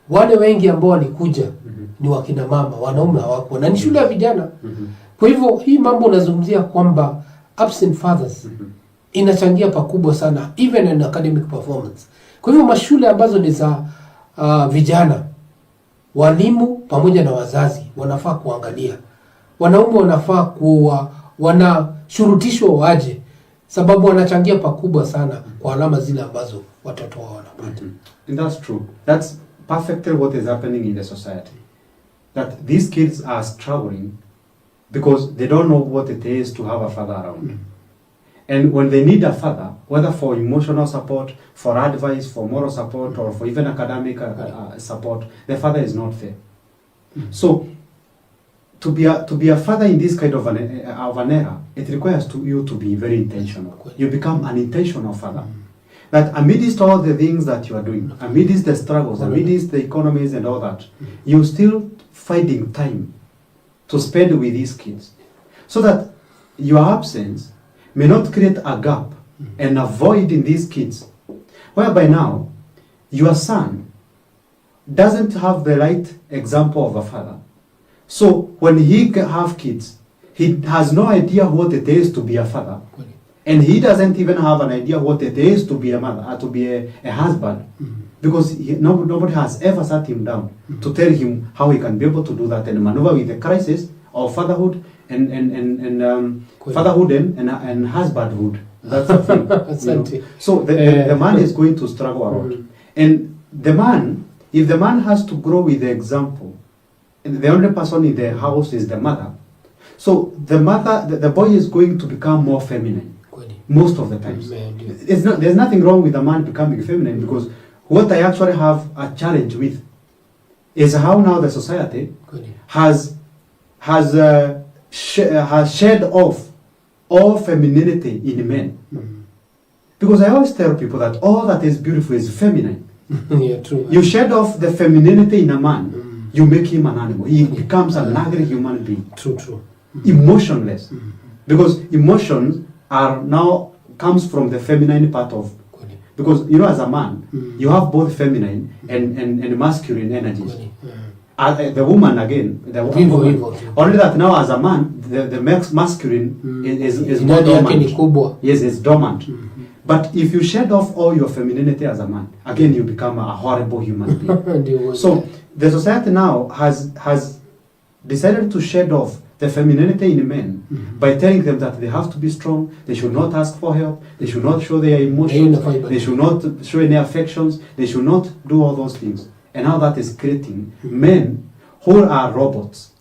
wale wengi ambao walikuja ni wakina mama, wanaume hawako. Na ni shule ya vijana. Kwa hivyo hii mambo unazungumzia kwamba absent fathers inachangia pakubwa sana even in academic performance. Kwa hivyo mashule ambazo ni za vijana, walimu pamoja na wazazi wanafaa kuangalia. Wanaume wanafaa kuwa wanashurutishwa waje, sababu wanachangia pakubwa sana kwa alama zile ambazo watoto wao wanapata. And that's true. That's perfectly what is happening in the society. That these kids are struggling because they don't know what it is to have a father around. And when they need a father, whether for emotional support, for advice, for moral support, or for even academic support, the father is not there. So, to be a father in this kind of an era, it requires you to be very intentional. You become an intentional father. That amidst all the things that you are doing, amidst the struggles, amidst the economies and all that, you're still finding time to spend with these kids. So that your absence may not create a gap and a void in these kids. Whereby now, your son doesn't have the right example of a father. So when he have kids, he has no idea what it is to be a father. And he doesn't even have an idea what it is to be a mother, to be a husband. Because nobody has ever sat him down to tell him how he can be able to do that and maneuver with the crisis of fatherhood and fatherhood and husbandhood. That's the thing. So the man is going to struggle a lot. And the man, if the man has to grow with the example, and the only person in the house is the mother, so the boy is going to become more feminine most of the times. There's nothing wrong with a man becoming feminine, because what I actually have a challenge with is how now the society has shed off all femininity in men. Because I always tell people that all that is beautiful is feminine. Yeah, true. You shed off the femininity in a man, you make him an animal. He becomes an ugly human being. True. Emotionless. Because emotions are now comes from the feminine part of. Because as a man, you have both feminine and masculine energies. The woman again, only that now as a man, the masculine is more dormant. Yes, it's dormant. But if you shed off all your femininity as a man, again you become a horrible human being. So the society now has decided to shed off the femininity in men by telling them that they have to be strong, they should not ask for help, they should not show their emotions, they should not show any affections, they should not do all those things. And now that is creating men who are robots.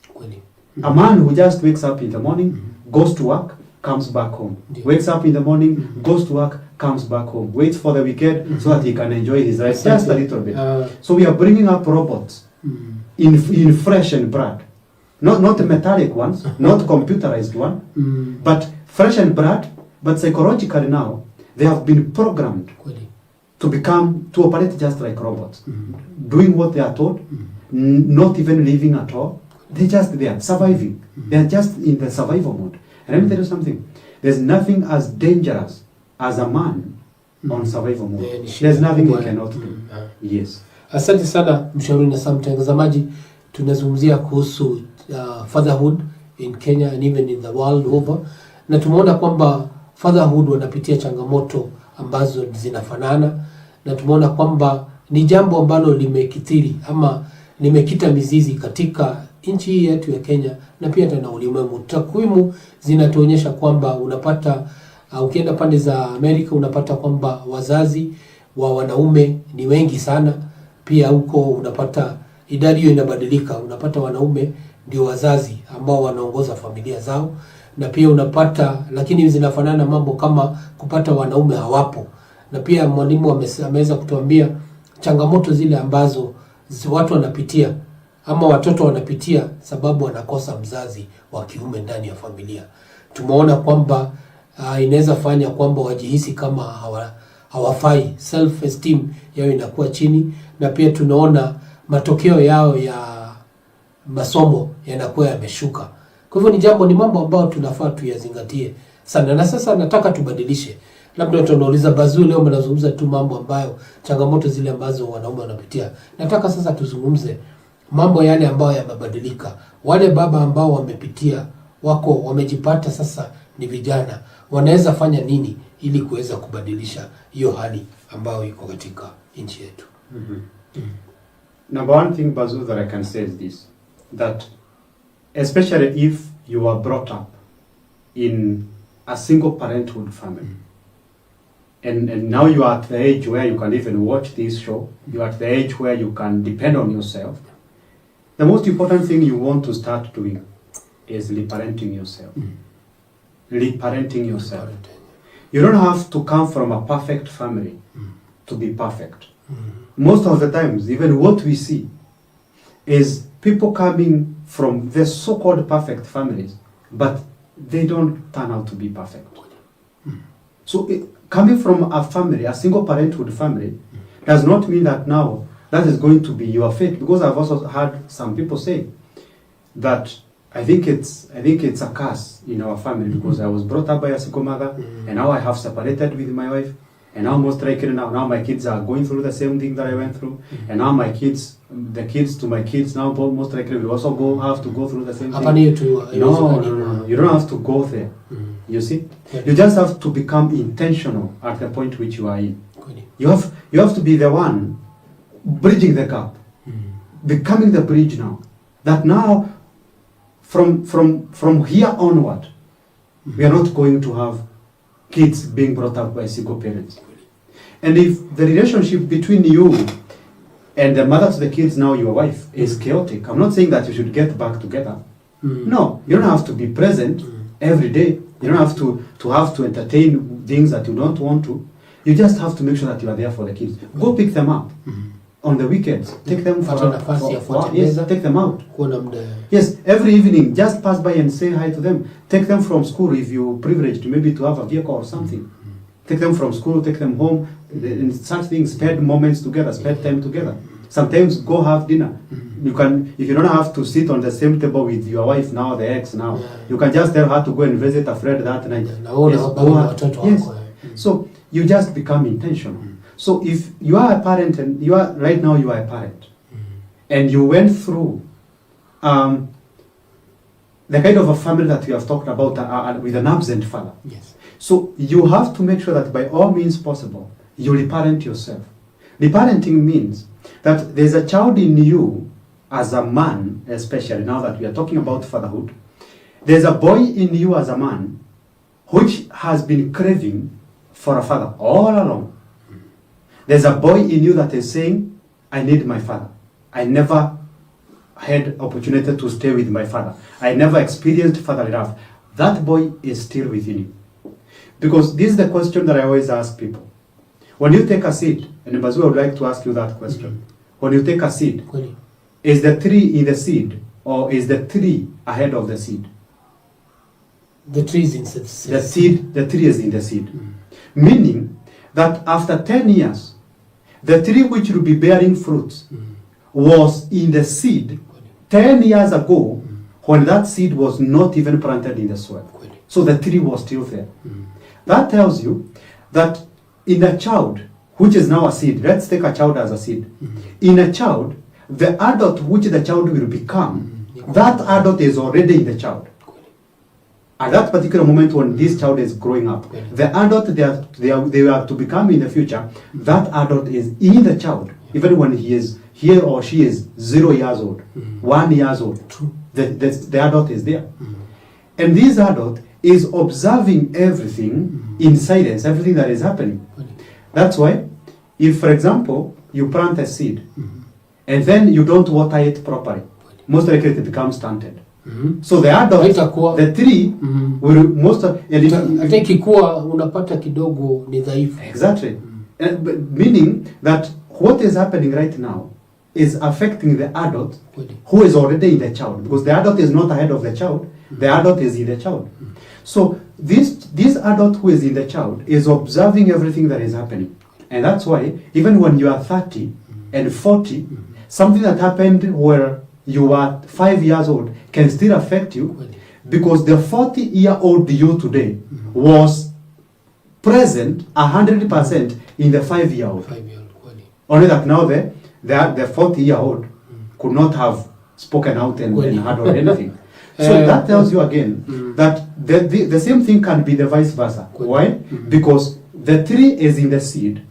A man who just wakes up in the morning, goes to work, comes back home. Wakes up in the morning, goes to work, comes back home. Waits for the weekend so that he can enjoy his life just a little bit. So we are bringing up robots in flesh and blood. Not metallic ones, not computerized one, but flesh and blood, but psychologically now, they have been programmed to operate just like robots, doing what they are told, not even living at all. They are surviving. They are just in the survival mode. And let me tell you something. There's nothing as dangerous as a man on survival mode. There's nothing he cannot do. Yes. Asante sana mshauri na saa mtazamaji, tunazungumzia kuhusu fatherhood in Kenya and even in the world over, na tumeona kwamba fatherhood wanapitia changamoto ambazo zinafanana, na tumeona kwamba ni jambo ambalo limekithiri ama limekita mizizi katika nchi yetu ya Kenya na pia tena ulimwengu. Takwimu zinatuonyesha kwamba unapata ukienda pande za Amerika unapata kwamba wazazi wa wanaume ni wengi sana. Pia huko unapata idadi hiyo inabadilika, unapata wanaume ndio wazazi ambao wanaongoza familia zao, na pia unapata, lakini zinafanana mambo kama kupata wanaume hawapo. Na pia mwalimu ameweza kutuambia changamoto zile ambazo watu wanapitia ama watoto wanapitia sababu wanakosa mzazi wa kiume ndani ya familia. Tumeona kwamba inaweza fanya kwamba wajihisi kama hawafai, self esteem yao inakuwa chini, na pia tunaona matokeo yao ya masomo yanakuwa yameshuka. Kwa hivyo ni mambo ambayo tunafaa tuyazingatie sana. Na sasa nataka tubadilishe. Labda tunauliza Bazuu, leo mnazungumza tu mambo ambayo changamoto zile ambazo wanaume wanapitia. Nataka sasa tuzungumze mambo yale ambayo yamebadilika. Wale baba ambao wamepitia, wamejipata sasa ni vijana, wanaweza fanya nini ili kuweza kubadilisha hiyo hali ambayo iko katika nchi yetu? Number one thing, Bazoo, that I can say is this, that especially if you are brought up in a single parenthood family, and now you are at the age where you can even watch this show, you are at the age where you can depend on yourself, the most important thing you want to start doing is reparenting yourself. Reparenting yourself. You don't have to come from a perfect family to be perfect. Most of the times, even what we see is people coming from the so-called perfect families, but they don't turn out to be perfect. So coming from a family, a single parenthood family, does not mean that now that is going to be your fate. Because I've also heard some people say that I think it's a curse in our family because I was brought up by a single mother, and now I have separated with my wife, and now most likely now my kids are going through the same thing that I went through, and now the kids to my kids now most likely will also have to go through the same thing. No, you don't have to go there. You see, you just have to become intentional at the point which you are in. You have to be the one bridging the gap, becoming the bridge now. That now, from here onward, we are not going to have kids being brought up by single parents. And if the relationship between you and the mother to the kids, now your wife, is chaotic, I'm not saying that you should get back together. No, you don't have to be present every day. You don't have to entertain things that you don't want to. You just have to make sure that you are there for the kids. Go pick them up on the weekends. Take them take them out. Yes, every evening, just pass by and say hi to them. Take them from school if you're privileged maybe to have a vehicle or something. Take them from school, take them home, and such things. Spend moments together, spend time together. Sometimes go have dinner. You can, if you don't have to sit on the same table with your wife now, the ex now, you can just tell her to go and visit a friend that night. Yes. So you just become intentional. So if you are a parent and you are a parent, and you went through the kind of a family that we have talked about with an absent father. Yes. So you have to make sure that by all means possible, you reparent yourself. Reparenting means that there's a child in you as a man, especially now that we are talking about fatherhood. There's a boy in you as a man which has been craving for a father all along. There's a boy in you that is saying, I need my father. I never had opportunity to stay with my father. I never experienced fatherly love. That boy is still within you. Because this is the question that I always ask people. When you take a seed, and Bazoo, I would like to ask you that question. When you take a seed, is the tree in the seed, or is the tree ahead of the seed? The tree is in the seed. The tree is in the seed. Meaning that after 10 years, the tree which will be bearing fruits was in the seed 10 years ago when that seed was not even planted in the soil. So the tree was still there. That tells you that in a child, which is now a seed, let's take a child as a seed. In a child, the adult which the child will become, that adult is already in the child. At that particular moment when this child is growing up, the adult they are to become in the future, that adult is in the child, even when he is here or she is 0 years old, 1 year old. The adult is there. And this adult is observing everything in silence, everything that is happening. That's why, if for example, you plant a seed, and then you don't water it properly, most likely it becomes stunted. So the adult, the 3 will most of hata ikikuwa unapata kidogo ni dhaifu. Exactly. Meaning that what is happening right now is affecting the adult who is already in the child, because the adult is not ahead of the child, the adult is in the child. So this adult who is in the child is observing everything that is happening. And that's why even when you are 30 and 40, something that happened where you are 5 years old can still affect you, because the 40-year-old you today was present 100% in the 5-year-old. Only that now the 40-year-old could not have spoken out and had or anything. So that tells you again that the same thing can be the vice versa. Why? Because the tree is in the seed,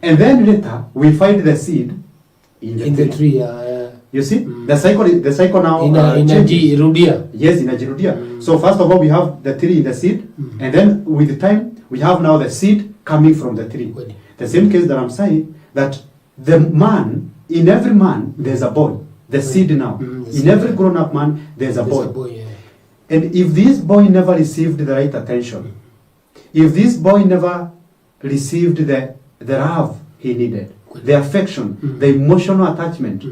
and then later we find the seed in the tree. You see, the cycle now inajirudia. Yes, inajirudia. So first of all, we have the tree in the seed, and then with the time we have now the seed coming from the tree. The same case that I'm saying, that the man, in every man there's a boy. The seed now. In every grown-up man there's a boy. And if this boy never received the right attention, if this boy never received the love he needed, the affection, the emotional attachment,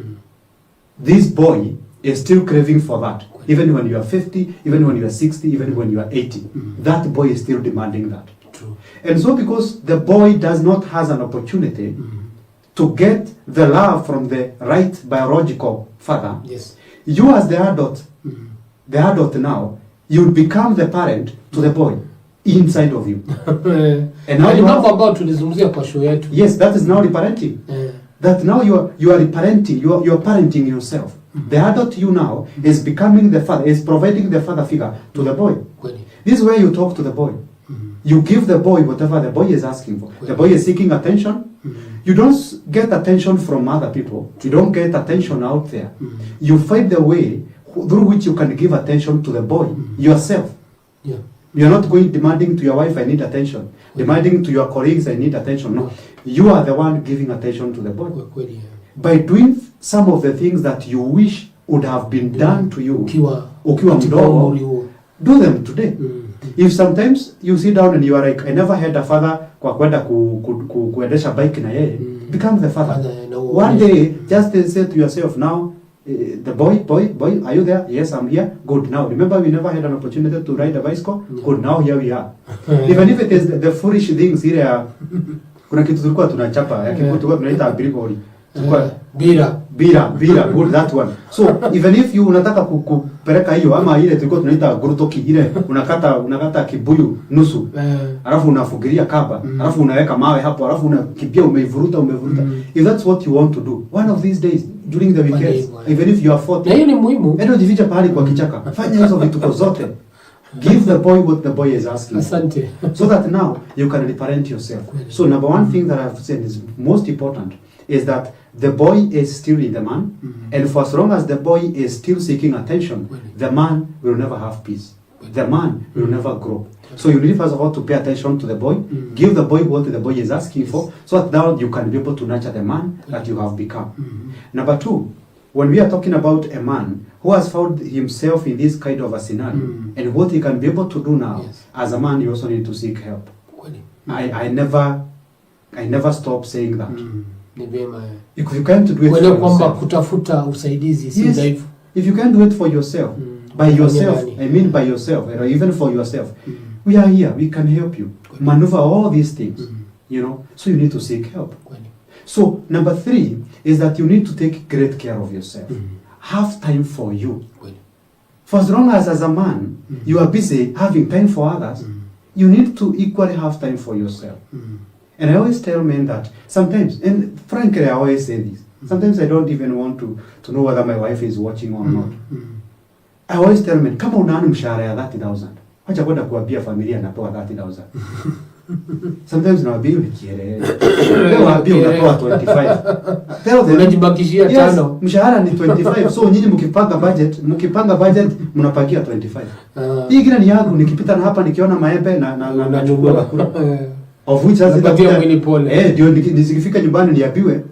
this boy is still craving for that. Even when you are 50, even when you are 60, even when you are 80, that boy is still demanding that. True. And so because the boy does not have an opportunity to get the love from the right biological father, you as the adult now, you become the parent to the boy inside of you. And now you have about tulizungumzia kwa show yetu. Yes, that is now reparenting. That now you are reparenting, you are parenting yourself. The adult you now is becoming the father, is providing the father figure to the boy. This is where you talk to the boy. You give the boy whatever the boy is asking for. The boy is seeking attention. You don't get attention from other people. You don't get attention out there. You find the way through which you can give attention to the boy yourself. You're not going demanding to your wife, I need attention. Demanding to your colleagues, I need attention. No. You are the one giving attention to the boy. By doing some of the things that you wish would have been done to you, ukiwa mdogo, do them today. If sometimes you sit down and you are like, I never had a father kwa kwenda kuendesha bike na yeye, become the father. One day, just say to yourself now, the boy, are you there? Yes, I'm here. Good. Now, remember we never had an opportunity to ride a bicycle? Good. Now here we are. Even if it is the foolish things here, kuna kitu tulikuwa tunachapa, tulikuwa tunaita birigori. Bira, good, that one. So even if you unataka kupeleka hiyo ama ile tulikuwa tunaita gurutoki, ile unakata kibuyu nusu, alafu unafugiria kaba, alafu unaweka mawe hapo, alafu unakipia umeivuruta. If that's what you want to do, one of these days during the weekends, even if you are 40, hiyo ni muhimu. Ndio jificha pahali kwa kichaka. Fanya hizo vitu kwa zote. Give the boy what the boy is asking. Asante. So that now you can reparent yourself. So number one thing that I've said is most important is that the boy is still in the man, and for as long as the boy is still seeking attention, the man will never have peace. The man will never grow. So you need first of all to pay attention to the boy, give the boy what the boy is asking for, so that now you can be able to nurture the man that you have become. Number two, when we are talking about a man who has found himself in this kind of a scenario, and what he can be able to do now, as a man, you also need to seek help. I never stop saying that. If you can't do it for yourself, kutafuta usaidizi si dhaifu. If you can't do it for yourself, by yourself, I mean by yourself, or even for yourself, we are here, we can help you maneuver all these things, you know, so you need to seek help. So number three is that you need to take great care of yourself. Have time for you. For as long as a man, you are busy having time for others, you need to equally have time for yourself. And I always tell men that sometimes, and frankly I always say this, sometimes I don't even want to know whether my wife is watching or not. I always tell men, kama unaani mshahara ya 30,000, wacha kwenda kuambia familia napewa 30,000. Sometimes nawaambia nikielele. Leo waambia unapewa 25. Tell them unajibakishia 5. Yes, mshahara ni 25. So nyinyi mkipanga budget mnapangia 25. Hii ingine ni yangu, nikipita na hapa nikiona maembe na chukua bakula. Of which has ndio nisikifika nyumbani niambiwe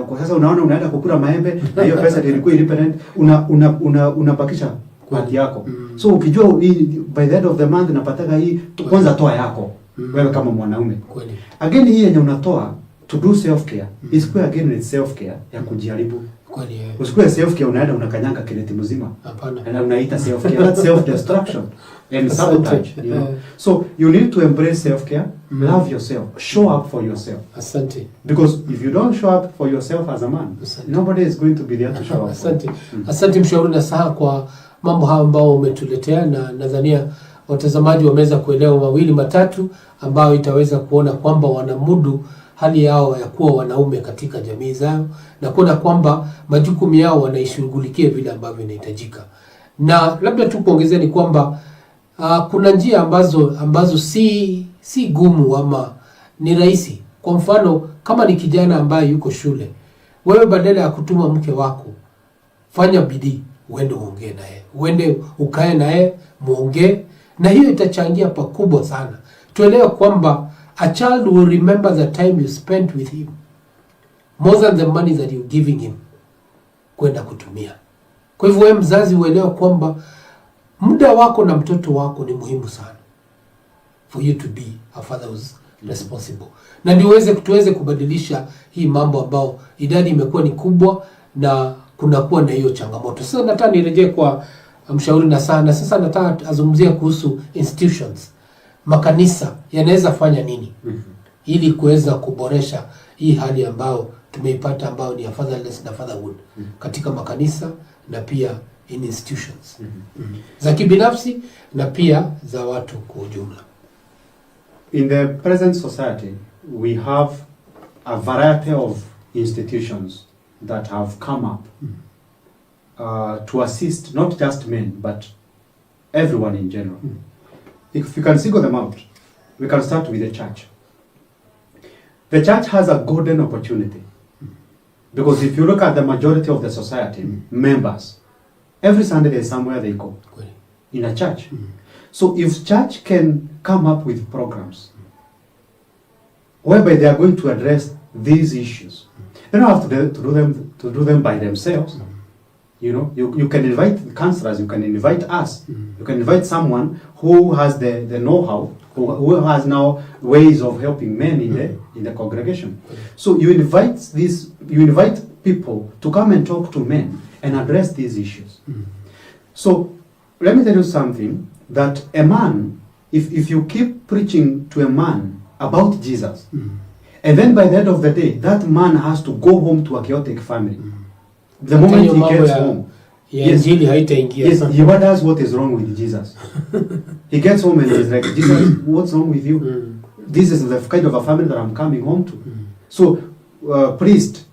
kwa sasa unaona unaenda kukula maembe na hiyo pesa ilikuwa independent unabakisha part yako. So ukijua by the end of the month napataka hii, kwanza toa yako wewe kama mwanaume. Again hii yenye unatoa to do self care isikuwe again it's self care ya kujaribu. Usikuwe self care unaenda unakanyanga kireti mzima. Hapana. Na unaita self care, that's self destruction and sabotage, you know. So you need to embrace self care, love yourself, show up for yourself. Asante. Because if you don't show up for yourself as a man, nobody is going to be there to show up. Asante. Asante mshauri nasaha kwa mambo haya ambao umetuletea, na nadhania watazamaji wameweza kuelewa mawili matatu ambayo itaweza kuona kwamba wanamudu hali yao ya kuwa wanaume katika jamii zao, na kuona kwamba majukumu yao wanaishughulikia vile ambavyo inahitajika. Na labda tu kuongezea ni kwamba kuna njia ambazo si gumu ama ni rahisi. Kwa mfano, kama ni kijana ambaye yuko shule, wewe badala ya kutuma mke wako, fanya bidii uende uongee naye, uende ukae naye muongee, na hiyo itachangia pakubwa sana. Tuelewe kwamba a child will remember the time you spent with him more than the money that you're giving him kwenda kutumia. Kwa hivyo wewe mzazi uelewe kwamba muda wako na mtoto wako ni muhimu sana for you to be a father who's responsible. Na ndio tuweze kubadilisha hii mambo ambao idadi imekuwa ni kubwa na kunakuwa na hiyo changamoto. Sasa nataka nirejee kwa mshauri na sana. Sasa nataka azungumzie kuhusu institutions. Makanisa yanaweza fanya nini ili kuweza kuboresha hii hali ambao tumeipata ambao ni ya fatherless na fatherhood katika makanisa na pia in institutions za kibinafsi na pia za watu kwa ujumla. In the present society we have a variety of institutions that have come up to assist not just men but everyone in general. If you can single them out, we can start with the church. The church has a golden opportunity because if you look at the majority of the society members, every Sunday there's somewhere they go in a church. So if church can come up with programs whereby they are going to address these issues, they don't have to do them by themselves. You know, you can invite counselors, you can invite us, you can invite someone who has the know-how, who has now ways of helping men in the congregation. So you invite people to come and talk to men and address these issues. So let me tell you something, that a man, if you keep preaching to a man about Jesus, and then by the end of the day, that man has to go home to a chaotic family. The moment he gets home, yes, he wonders what is wrong with Jesus. He gets home and he's like, Jesus, what's wrong with you? This is the kind of a family that I'm coming home to. So, priest,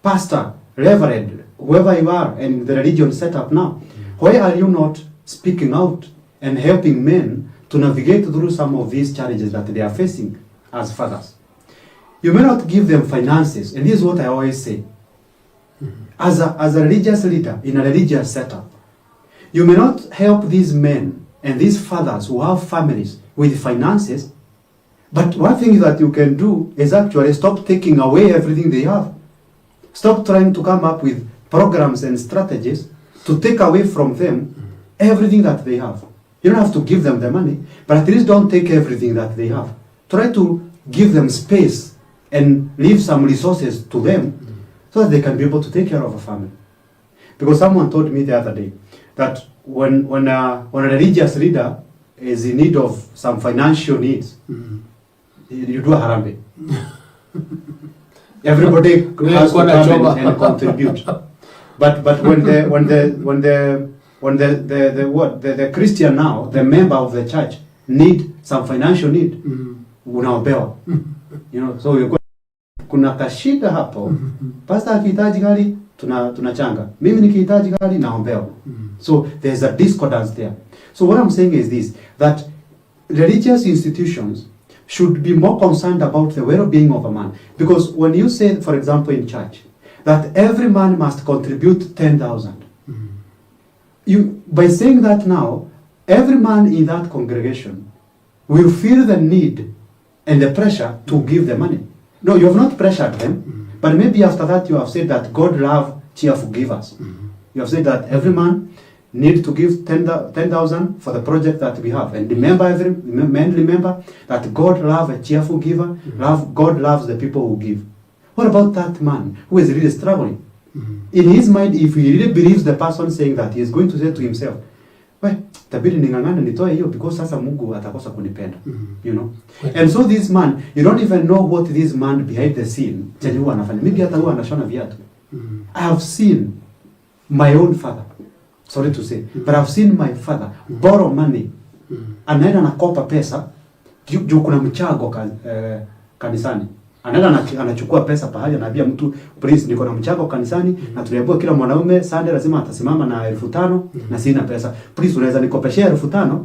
pastor, reverend, whoever you are, and the religion set up now, why are you not speaking out and helping men to navigate through some of these challenges that they are facing as fathers? You may not give them finances, and this is what I always say. As a religious leader in a religious setup, you may not help these men and these fathers who have families with finances, but one thing that you can do is actually stop taking away everything they have. Stop trying to come up with programs and strategies to take away from them everything that they have. You don't have to give them the money, but at least don't take everything that they have. Try to give them space and leave some resources to them so that they can be able to take care of a family. Because someone told me the other day that when a religious leader is in need of some financial needs, you do a harambe. Everybody has to come and contribute. But when the Christian now, the member of the church, need some financial need, unaopewa. You know, so you kuna kashida hapo. Pastor akihitaji gari tunachanga. Mimi nikihitaji gari naombewa. So there's a discordance there. So what I'm saying is this, that religious institutions should be more concerned about the well-being of a man. Because when you say, for example, in church, that every man must contribute 10,000. By saying that now, every man in that congregation will feel the need and the pressure to give the money. No, you have not pressured them, but maybe after that you have said that God loves cheerful givers. You have said that every man need to give 10,000 for the project that we have. And remember that God loves a cheerful giver. God loves the people who give. What about that man who is really struggling? In his mind, if he really believes the person saying that, he is going to say to himself, well, tabiri ningangana nitoe hiyo because sasa Mungu atakosa kunipenda. You know? And so this man, you don't even know what this man behind the scene chenye huwa anafanya. Maybe hata huwa anashona viatu. I have seen my own father, sorry to say, but I've seen my father borrow money. Anaenda nakopa pesa juu kuna mchango kanisani. Anaenda anachukua pesa pahali, anaambia mtu, please niko na mchango kanisani na tuliambiwa kila mwanaume Sunday lazima atasimama na 5,000 na sina pesa. Please unaweza nikopeshea 5,000,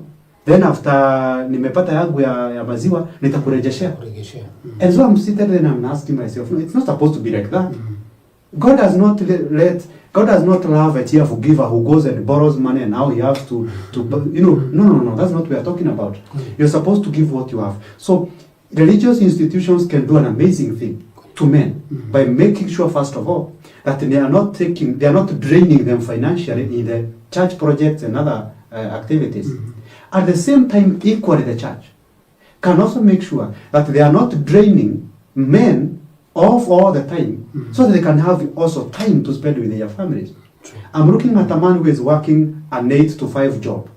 then after nimepata yangu ya maziwa nitakurejeshea. And so I'm sitting there and I'm asking myself, no, it's not supposed to be like that. God does not love a cheerful giver who goes and borrows money and now he has to no, that's not what we are talking about. You're supposed to give what you have. So religious institutions can do an amazing thing to men by making sure, first of all, that they are not draining them financially in the church projects and other activities. At the same time, equally the church can also make sure that they are not draining men off all the time, so that they can have also time to spend with their families. I'm looking at a man who is working an 8 to 5 job.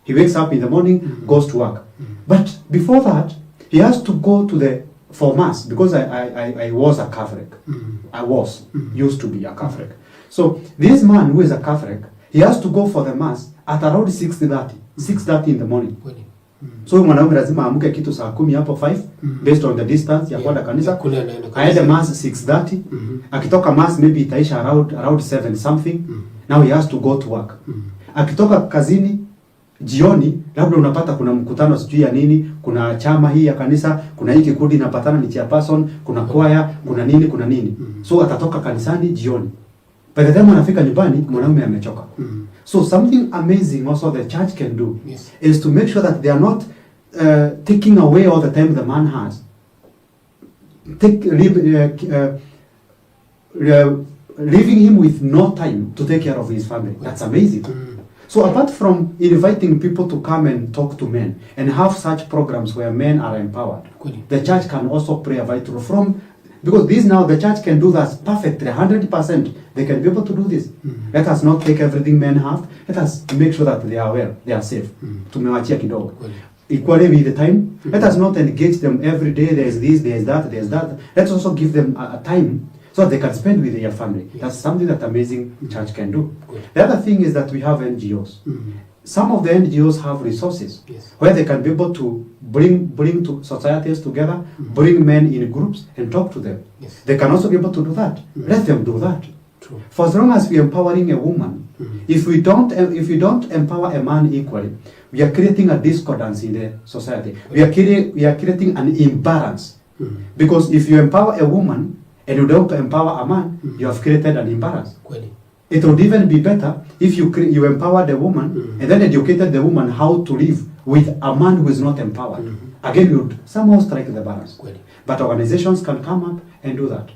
He wakes up in the morning, goes to work. But before that, he has to go for mass, because I was a Catholic. Used to be a Catholic. So this man who is a Catholic, he has to go for the mass at around 6:30 in the morning. So mwanaume lazima amke kitu saa 10 hapo 5 based on the distance ya kwenda kanisa. Aende mass 6:30. Akitoka mass maybe itaisha around 7 something. Now he has to go to work. Akitoka kazini jioni, labda unapata kuna mkutano sijui ya nini, kuna chama hii ya kanisa, kuna hiki kikundi inapatana ni chairperson, kuna choir, kuna nini. So atatoka kanisani jioni. By the time anafika nyumbani, mwanaume amechoka. So something amazing also the church can do is to make sure that they are not taking away all the time the man has. Leaving him with no time to take care of his family. That's amazing. So apart from inviting people to come and talk to men and have such programs where men are empowered, the church can also play a vital role because this now the church can do that perfectly, 100%. They can be able to do this. Let us not take everything men have. Let us make sure that they are aware, they are safe. Tumewachia kidogo. Equally with the time, let us not engage them every day. There is this, there is that, there is that. Let's also give them a time so that they can spend with their family. That's something that amazing church can do. The other thing is that we have NGOs. Some of the NGOs have resources where they can be able to bring to societies together, bring men in groups and talk to them. They can also be able to do that. Let them do that. For as long as we are empowering a woman, if we don't empower a man equally, we are creating a discordance in the society. We are creating an imbalance. Because if you empower a woman and you don't empower a man, you have created an imbalance. It would even be better if you empowered the woman and then educated the woman how to live with a man who is not empowered. Again, you would somehow strike the balance. But organizations can come up and do that.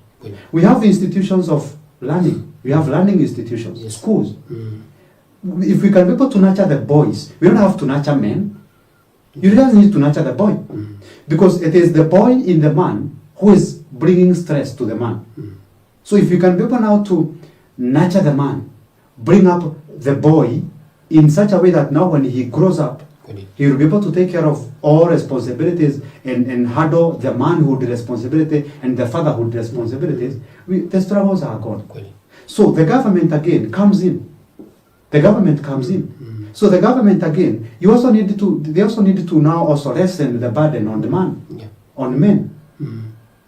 We have institutions of learning. We have learning institutions, schools. If we can be able to nurture the boys, we don't have to nurture men. You just need to nurture the boy. Because it is the boy in the man who is bringing stress to the man. So if you can be able now to nurture the man, bring up the boy in such a way that now when he grows up, he will be able to take care of all responsibilities and handle the manhood responsibility and the fatherhood responsibilities, the struggles are gone. So the government again comes in. The government comes in. So the government again, they also need to now also lessen the burden on the man, on men.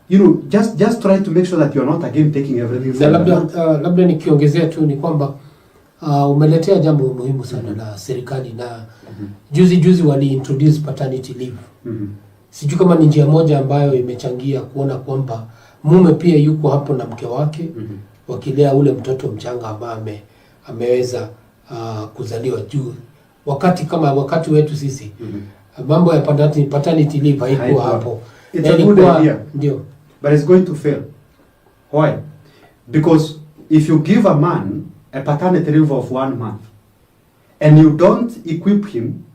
You know, just try to make sure that you are not again taking everything. Labda nikiongezea tu ni kwamba umeletea jambo muhimu sana la serikali na juzi wali introduce paternity leave. Sijui kama ni njia moja ambayo imechangia kuona kwamba mume pia yuko hapo na mke wake wakilea ule mtoto mchanga ambaye ameweza kuzaliwa juu. Wakati wetu sisi mambo ya paternity leave haikuwa hapo. It's a good idea. But it's going to fail. Why? Because if you give a man a paternity leave of 1 month, and you don't equip him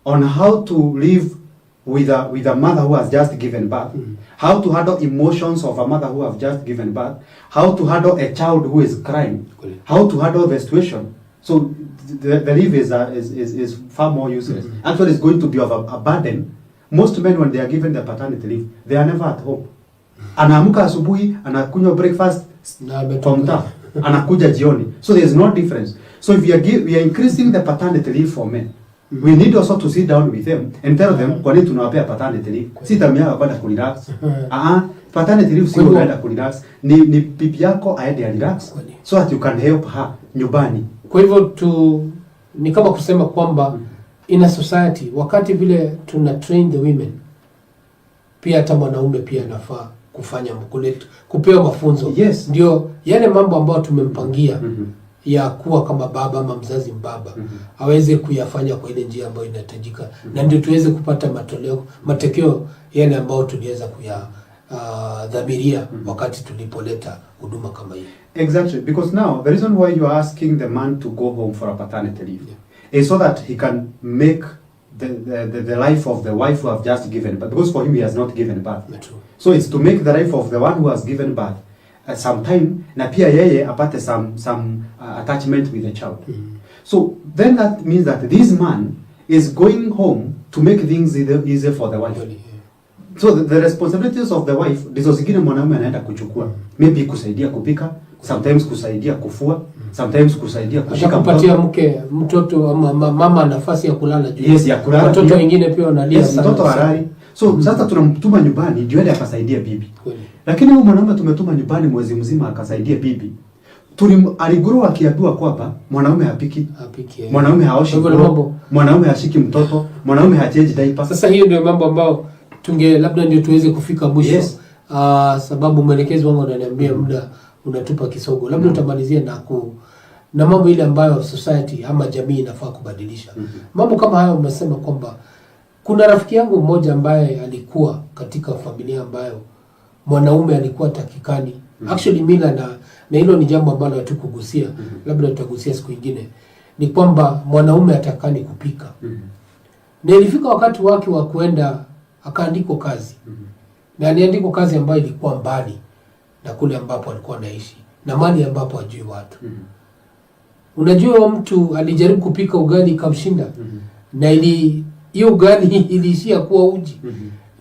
on how to live with a mother who has just given birth, how to handle emotions of a mother who has just given birth, how to handle a child who is crying, how to handle the situation. So the leave is far more useless. Actually, it's going to be of a burden. Most men, when they are given the paternity leave, they are never at home. Anaamka asubuhi, anakunywa breakfast from mtaa, anakuja jioni. So there is no difference. So if we are increasing the paternity leave for men, we need also to sit down with them and tell them kwa nini tunawapea paternity leave. Si tamia kwenda kurelax. Paternity leave si kwenda kurelax. Ni pipi yako aende relax so that you can help her nyumbani. Kwa hivyo ni kama kusema kwamba in a society wakati vile tuna train the women, pia hata mwanaume pia anafaa kufanya kupewa mafunzo. Yes. Ndio yale mambo ambayo tumempangia ya kuwa kama baba ama mzazi mbaba aweze kuyafanya kwa ile njia ambayo inahitajika, na ndio tuweze kupata matokeo yale ambayo tuliweza kuyadhamiria wakati tulipoleta huduma kama hii. Exactly, because now the reason why you are asking the man to go home for a paternity leave is so that he can make the life of the wife who have just given birth, because for him he has not given birth. So it's to make the life of the one who has given birth some time, na pia yeye apate some attachment with the child. So then that means that this man is going home to make things easier for the wife. So the responsibilities of the wife ndizo zingine mwanaume anaenda kuchukua. Maybe kusaidia kupika, sometimes kusaidia kufua, sometimes kusaidia kushika kupatia mtoto ama mama nafasi ya kulala juu. Yes, ya kulala. Watoto wengine pia wanalia sana. Mtoto harari. So sasa tunamtuma nyumbani ndio yeye akasaidia bibi. Lakini huyu mwanaume tumetuma nyumbani mwezi mzima akasaidia bibi. Aligurua akiambiwa kwamba mwanaume hapiki, mwanaume haoshi nguo, mwanaume hashiki mtoto, mwanaume hachange diaper. Sasa hiyo ndio mambo ambao labda ndio tuweze kufika mwisho. Yes. Sababu mwelekezi wangu ananiambia muda unatupa kisogo. Labda utamalizia na mambo ile ambayo society ama jamii inafaa kubadilisha. Mambo kama hayo umesema kwamba kuna rafiki yangu mmoja ambaye alikuwa katika familia ambayo mwanaume alikuwa takikani. Actually mila na hilo ni jambo ambalo hatukugusia. Labda tutagusia siku nyingine. Ni kwamba mwanaume atakani kupika. Na ilifika wakati wake wa kuenda akaandikwa kazi. Na aliandikwa kazi ambayo ilikuwa mbali na kule ambapo alikuwa anaishi na mali ambapo hajui watu. Unajua mtu alijaribu kupika ugali ikamshinda. Na hiyo ugali iliishia kuwa uji.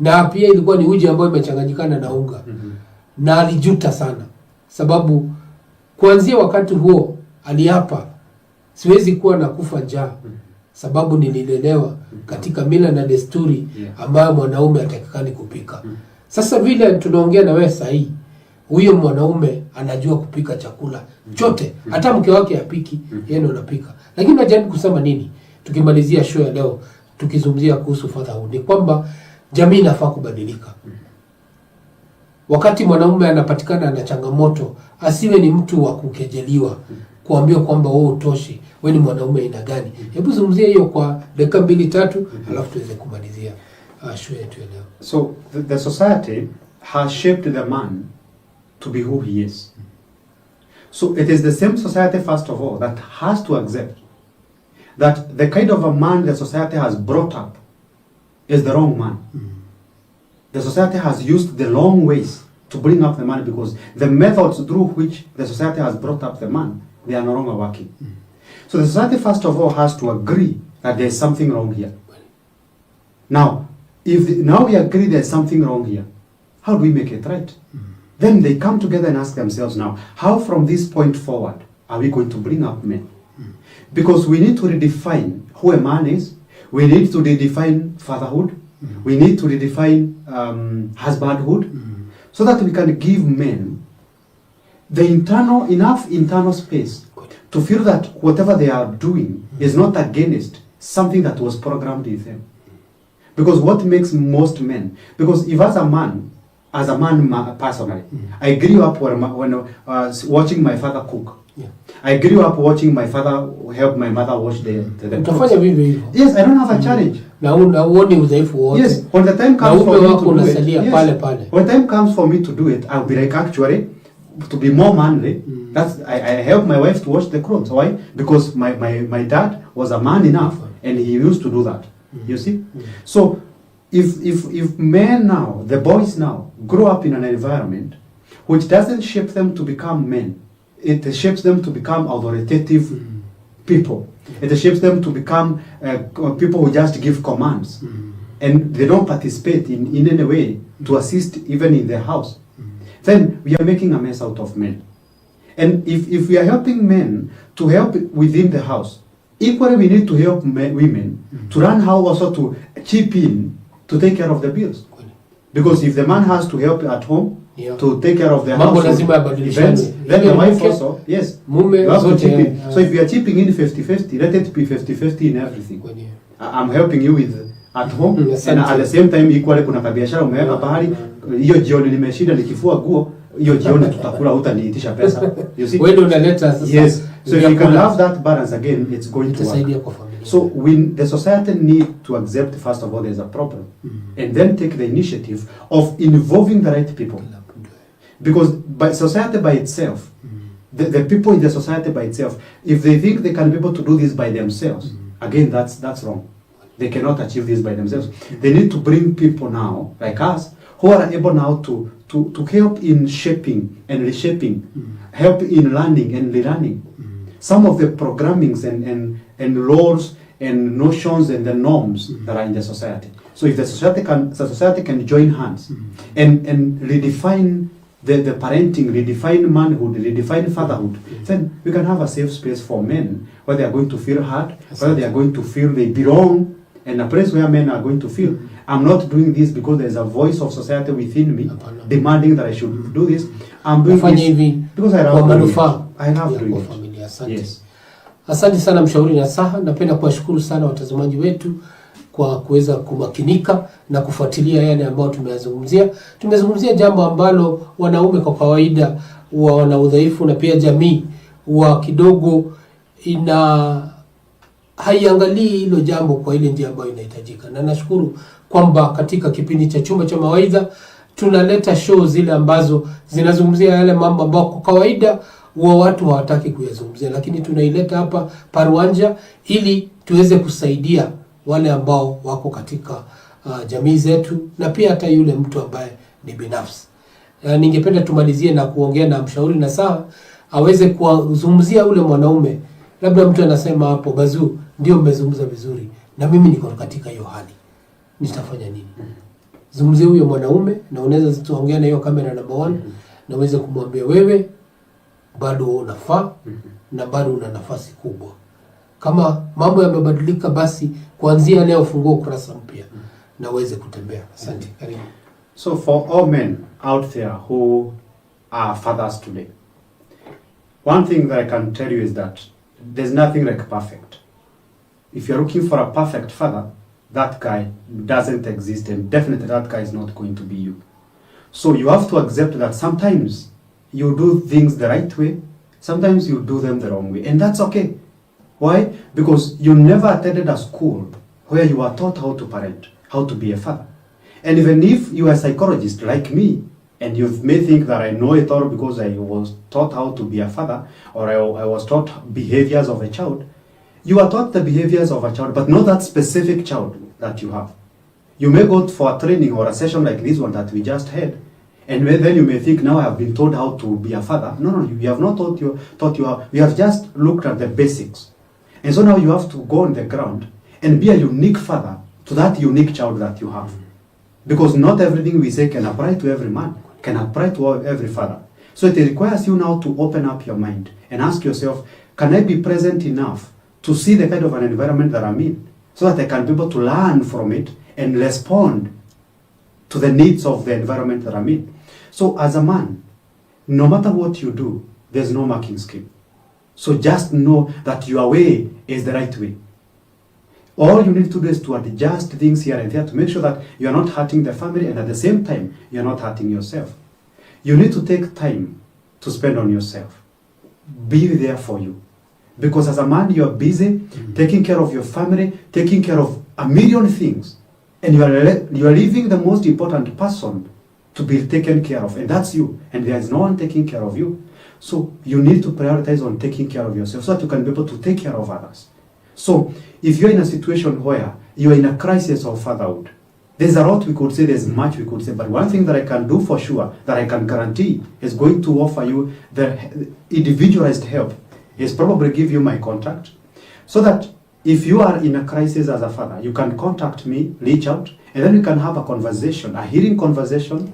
Na pia ilikuwa ni uji ambayo imechanganyikana na unga. Na alijuta sana. Sababu kuanzia wakati huo aliapa siwezi kuwa na kufa njaa. Sababu nililelewa katika mila na desturi ambayo mwanaume atakikani kupika. Sasa vile tunaongea na wewe sasa hii, huyo mwanaume anajua kupika chakula chote, hata mke wake apiki, yeye ndo anapika. Lakini najaribu kusema nini? Tukimalizia show ya leo tukizungumzia kuhusu fatherhood, ni kwamba jamii inafaa kubadilika. Wakati mwanaume anapatikana na changamoto, asiwe ni mtu wa kukejeliwa, kuambiwa kwamba wewe utoshi, wewe ni mwanaume aina gani. Hebu zungumzia hiyo kwa dakika 2-3 alafu tuweze kumalizia show yetu leo. So the society has shaped the man to be who he is. So it is the same society first of all that has to accept that the kind of a man the society has brought up is the wrong man. The society has used the wrong ways to bring up the man because the methods through which the society has brought up the man, they are no longer working. So the society first of all has to agree that there is something wrong here. Now, if now we agree there is something wrong here, how do we make it right? Then they come together and ask themselves now, how from this point forward are we going to bring up men? Because we need to redefine who a man is. We need to redefine fatherhood. We need to redefine husbandhood so that we can give men the enough internal space to feel that whatever they are doing is not against something that was programmed with them. Because what makes most men, because if as a man personally, I grew up when watching my father cook. I grew up watching my father help my mother wash the clothes. Yes, I don't have a challenge. Yes, when the time comes for me to do it, when the time comes for me to do it, I'll be like, actually, to be more manly. That's I help my wife to wash the clothes. Why? Because my dad was a man enough, and he used to do that. You see? So if men now, the boys now, grow up in an environment which doesn't shape them to become men, it shapes them to become authoritative people. It shapes them to become people who just give commands, and they don't participate in any way to assist even in the house. Then we are making a mess out of men. And if we are helping men to help within the house, equally we need to help women to learn how also to chip in to take care of the bills. Because if the man has to help at home, to take care of the house events, then the wife also, yes, you have to chip in. So if you are chipping in 50-50, let it be 50-50 in everything. I'm helping you with at home, and at the same time equally kuna kabiashara umeweka pahali, hiyo jioni nimeshinda nikifua guo, hiyo jioni tutakula, hutaniitisha pesa. You see? Wewe unaleta sasa. Yes. So if you can have that balance again, it's going to work. So when the society need to accept, first of all, there's a problem, and then take the initiative of involving the right people. Because by society by itself, the people in the society by itself, if they think they can be able to do this by themselves, again, that's wrong. They cannot achieve this by themselves. They need to bring people now, like us, who are able now to help in shaping and reshaping, help in learning and relearning some of the programmings and laws and notions and the norms that are in the society. So if the society can join hands and redefine the parenting, redefine manhood, redefine fatherhood, then we can have a safe space for men where they are going to feel heard, where they are going to feel they belong, and a place where men are going to feel, I'm not doing this because there's a voice of society within me demanding that I should do this. I'm doing this because I love doing it. Yes. Asante sana mshauri na saha. Napenda kuwashukuru sana watazamaji wetu kwa kuweza kumakinika na kufuatilia yale ambayo tumeyazungumzia. Tumezungumzia jambo ambalo wanaume kwa kawaida wana udhaifu, na pia jamii wa kidogo haiangalii hilo jambo kwa ile njia ambayo inahitajika. Na nashukuru kwamba katika kipindi cha Chumba cha Mawaidha tunaleta show zile ambazo zinazungumzia yale mambo ambayo kwa kawaida watu hawataki kuyazungumzia, lakini tunaileta hapa paruanja ili tuweze kusaidia wale ambao wako katika jamii zetu, na pia hata yule mtu ambaye ni binafsi. Ningependa tumalizie na kuongea na mshauri na saha aweze kuzungumzia ule mwanaume. Labda mtu anasema hapo, Bazuu, ndio mmezungumza vizuri, na mimi niko katika hiyo hali, nitafanya nini? Zungumzia huyo mwanaume, na unaweza tuongea na hiyo kamera number 1 na uweze kumwambia wewe bado unafaa na bado una nafasi kubwa. Kama mambo yamebadilika, basi kuanzia leo fungua ukurasa mpya na uweze kutembea. Asante. Karibu. So for all men out there who are fathers today, one thing that I can tell you is that there's nothing like perfect. If you're looking for a perfect father, that guy doesn't exist, and definitely that guy is not going to be you. So you have to accept that sometimes you do things the right way, sometimes you do them the wrong way, and that's okay. Why? Because you never attended a school where you are taught how to parent, how to be a father. And even if you are a psychologist like me, and you may think that I know it all because I was taught how to be a father, or I was taught behaviors of a child, you are taught the behaviors of a child, but not that specific child that you have. You may go for a training or a session like this one that we just had, and then you may think, now I have been told how to be a father. No, you have not taught you how. You have just looked at the basics. And so now you have to go on the ground and be a unique father to that unique child that you have. Because not everything we say can apply to every man, can apply to every father. So it requires you now to open up your mind and ask yourself, can I be present enough to see the kind of an environment that I'm in, so that I can be able to learn from it and respond to the needs of the environment that I'm in. So as a man, no matter what you do, there's no marking scheme. So just know that your way is the right way. All you need to do is to adjust things here and there to make sure that you are not hurting the family, and at the same time, you are not hurting yourself. You need to take time to spend on yourself. Be there for you. Because as a man, you are busy taking care of your family, taking care of a million things. And you are leaving the most important person to be taken care of, and that's you, and there is no one taking care of you. So you need to prioritize on taking care of yourself so that you can be able to take care of others. So if you're in a situation where you are in a crisis of fatherhood, there's a lot we could say, there's much we could say, but one thing that I can do for sure, that I can guarantee is going to offer you the individualized help, is probably give you my contact, so that if you are in a crisis as a father, you can contact me, reach out, and then we can have a conversation, a hearing conversation,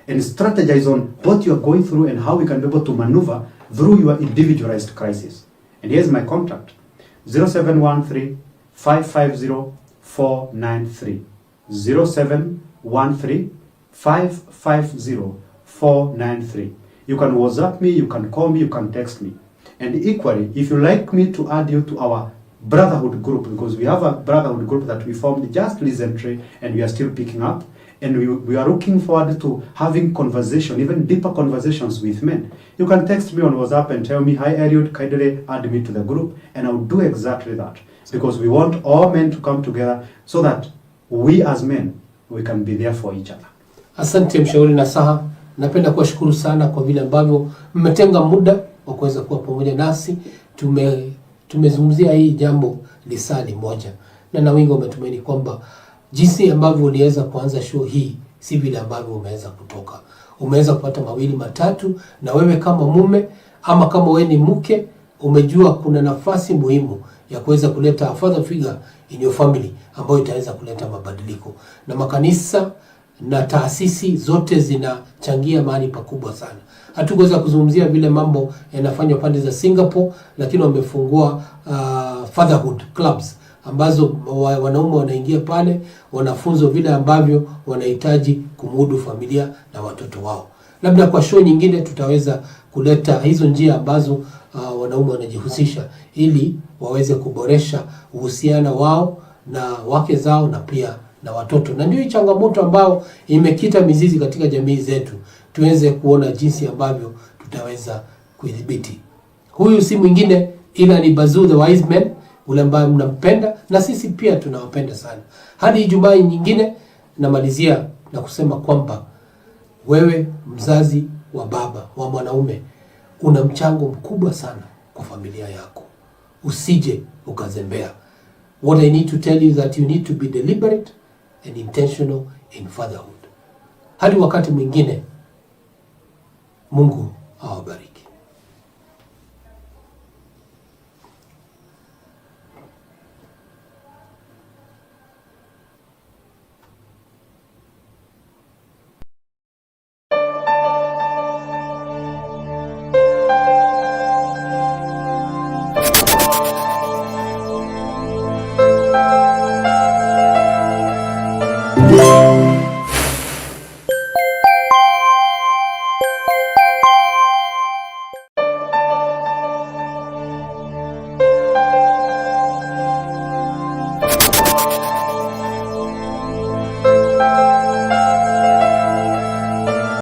and strategize on what you are going through and how we can be able to maneuver through your individualized crisis. And here's my contact, 0713-550-493. 0713-550-493. You can WhatsApp me, you can call me, you can text me. And equally, if you like me to add you to our brotherhood group, because we have a brotherhood group that we formed just recently and we are still picking up, and we are looking forward to having conversation, even deeper conversations with men. You can text me on WhatsApp and tell me, hi Eliud, kindly add me to the group, and I'll do exactly that, because we want all men to come together so that we as men, we can be there for each other. Asante mshauri nasaha. Napenda kuwashukuru sana kwa vile ambavyo mmetenga muda wa kuweza kuwa pamoja nasi. Tumezungumzia hii jambo lisali moja, na wengi wametumaini kwamba jinsi ambavyo uliweza kuanza show hii si vile ambavyo umeweza kutoka. Umeweza kupata mawili matatu, na wewe kama mume ama kama wewe ni mke, umejua kuna nafasi muhimu ya kuweza kuleta a father figure in your family ambayo itaweza kuleta mabadiliko. Na makanisa na taasisi zote zinachangia mahali pakubwa sana. Hatukuweza kuzungumzia vile mambo yanafanywa pande za Singapore, lakini wamefungua fatherhood clubs ambazo wanaume wanaingia pale, wanafunzwa vile ambavyo wanahitaji kumudu familia na watoto wao. Labda kwa show nyingine tutaweza kuleta hizo njia ambazo wanaume wanajihusisha ili waweze kuboresha uhusiano wao na wake zao na pia na watoto. Na ndio changamoto ambao imekita mizizi katika jamii zetu. Tuweze kuona jinsi ambavyo tutaweza kuidhibiti. Huyu si mwingine ila ni Bazuu the wise man, ule ambaye mnampenda na sisi pia tunawapenda sana. Hadi Ijumaa nyingine namalizia na kusema kwamba wewe mzazi wa baba wa mwanaume una mchango mkubwa sana kwa familia yako. Usije ukazembea. What I need to tell you that you need to be deliberate and intentional in fatherhood. Hadi wakati mwingine, Mungu awabariki.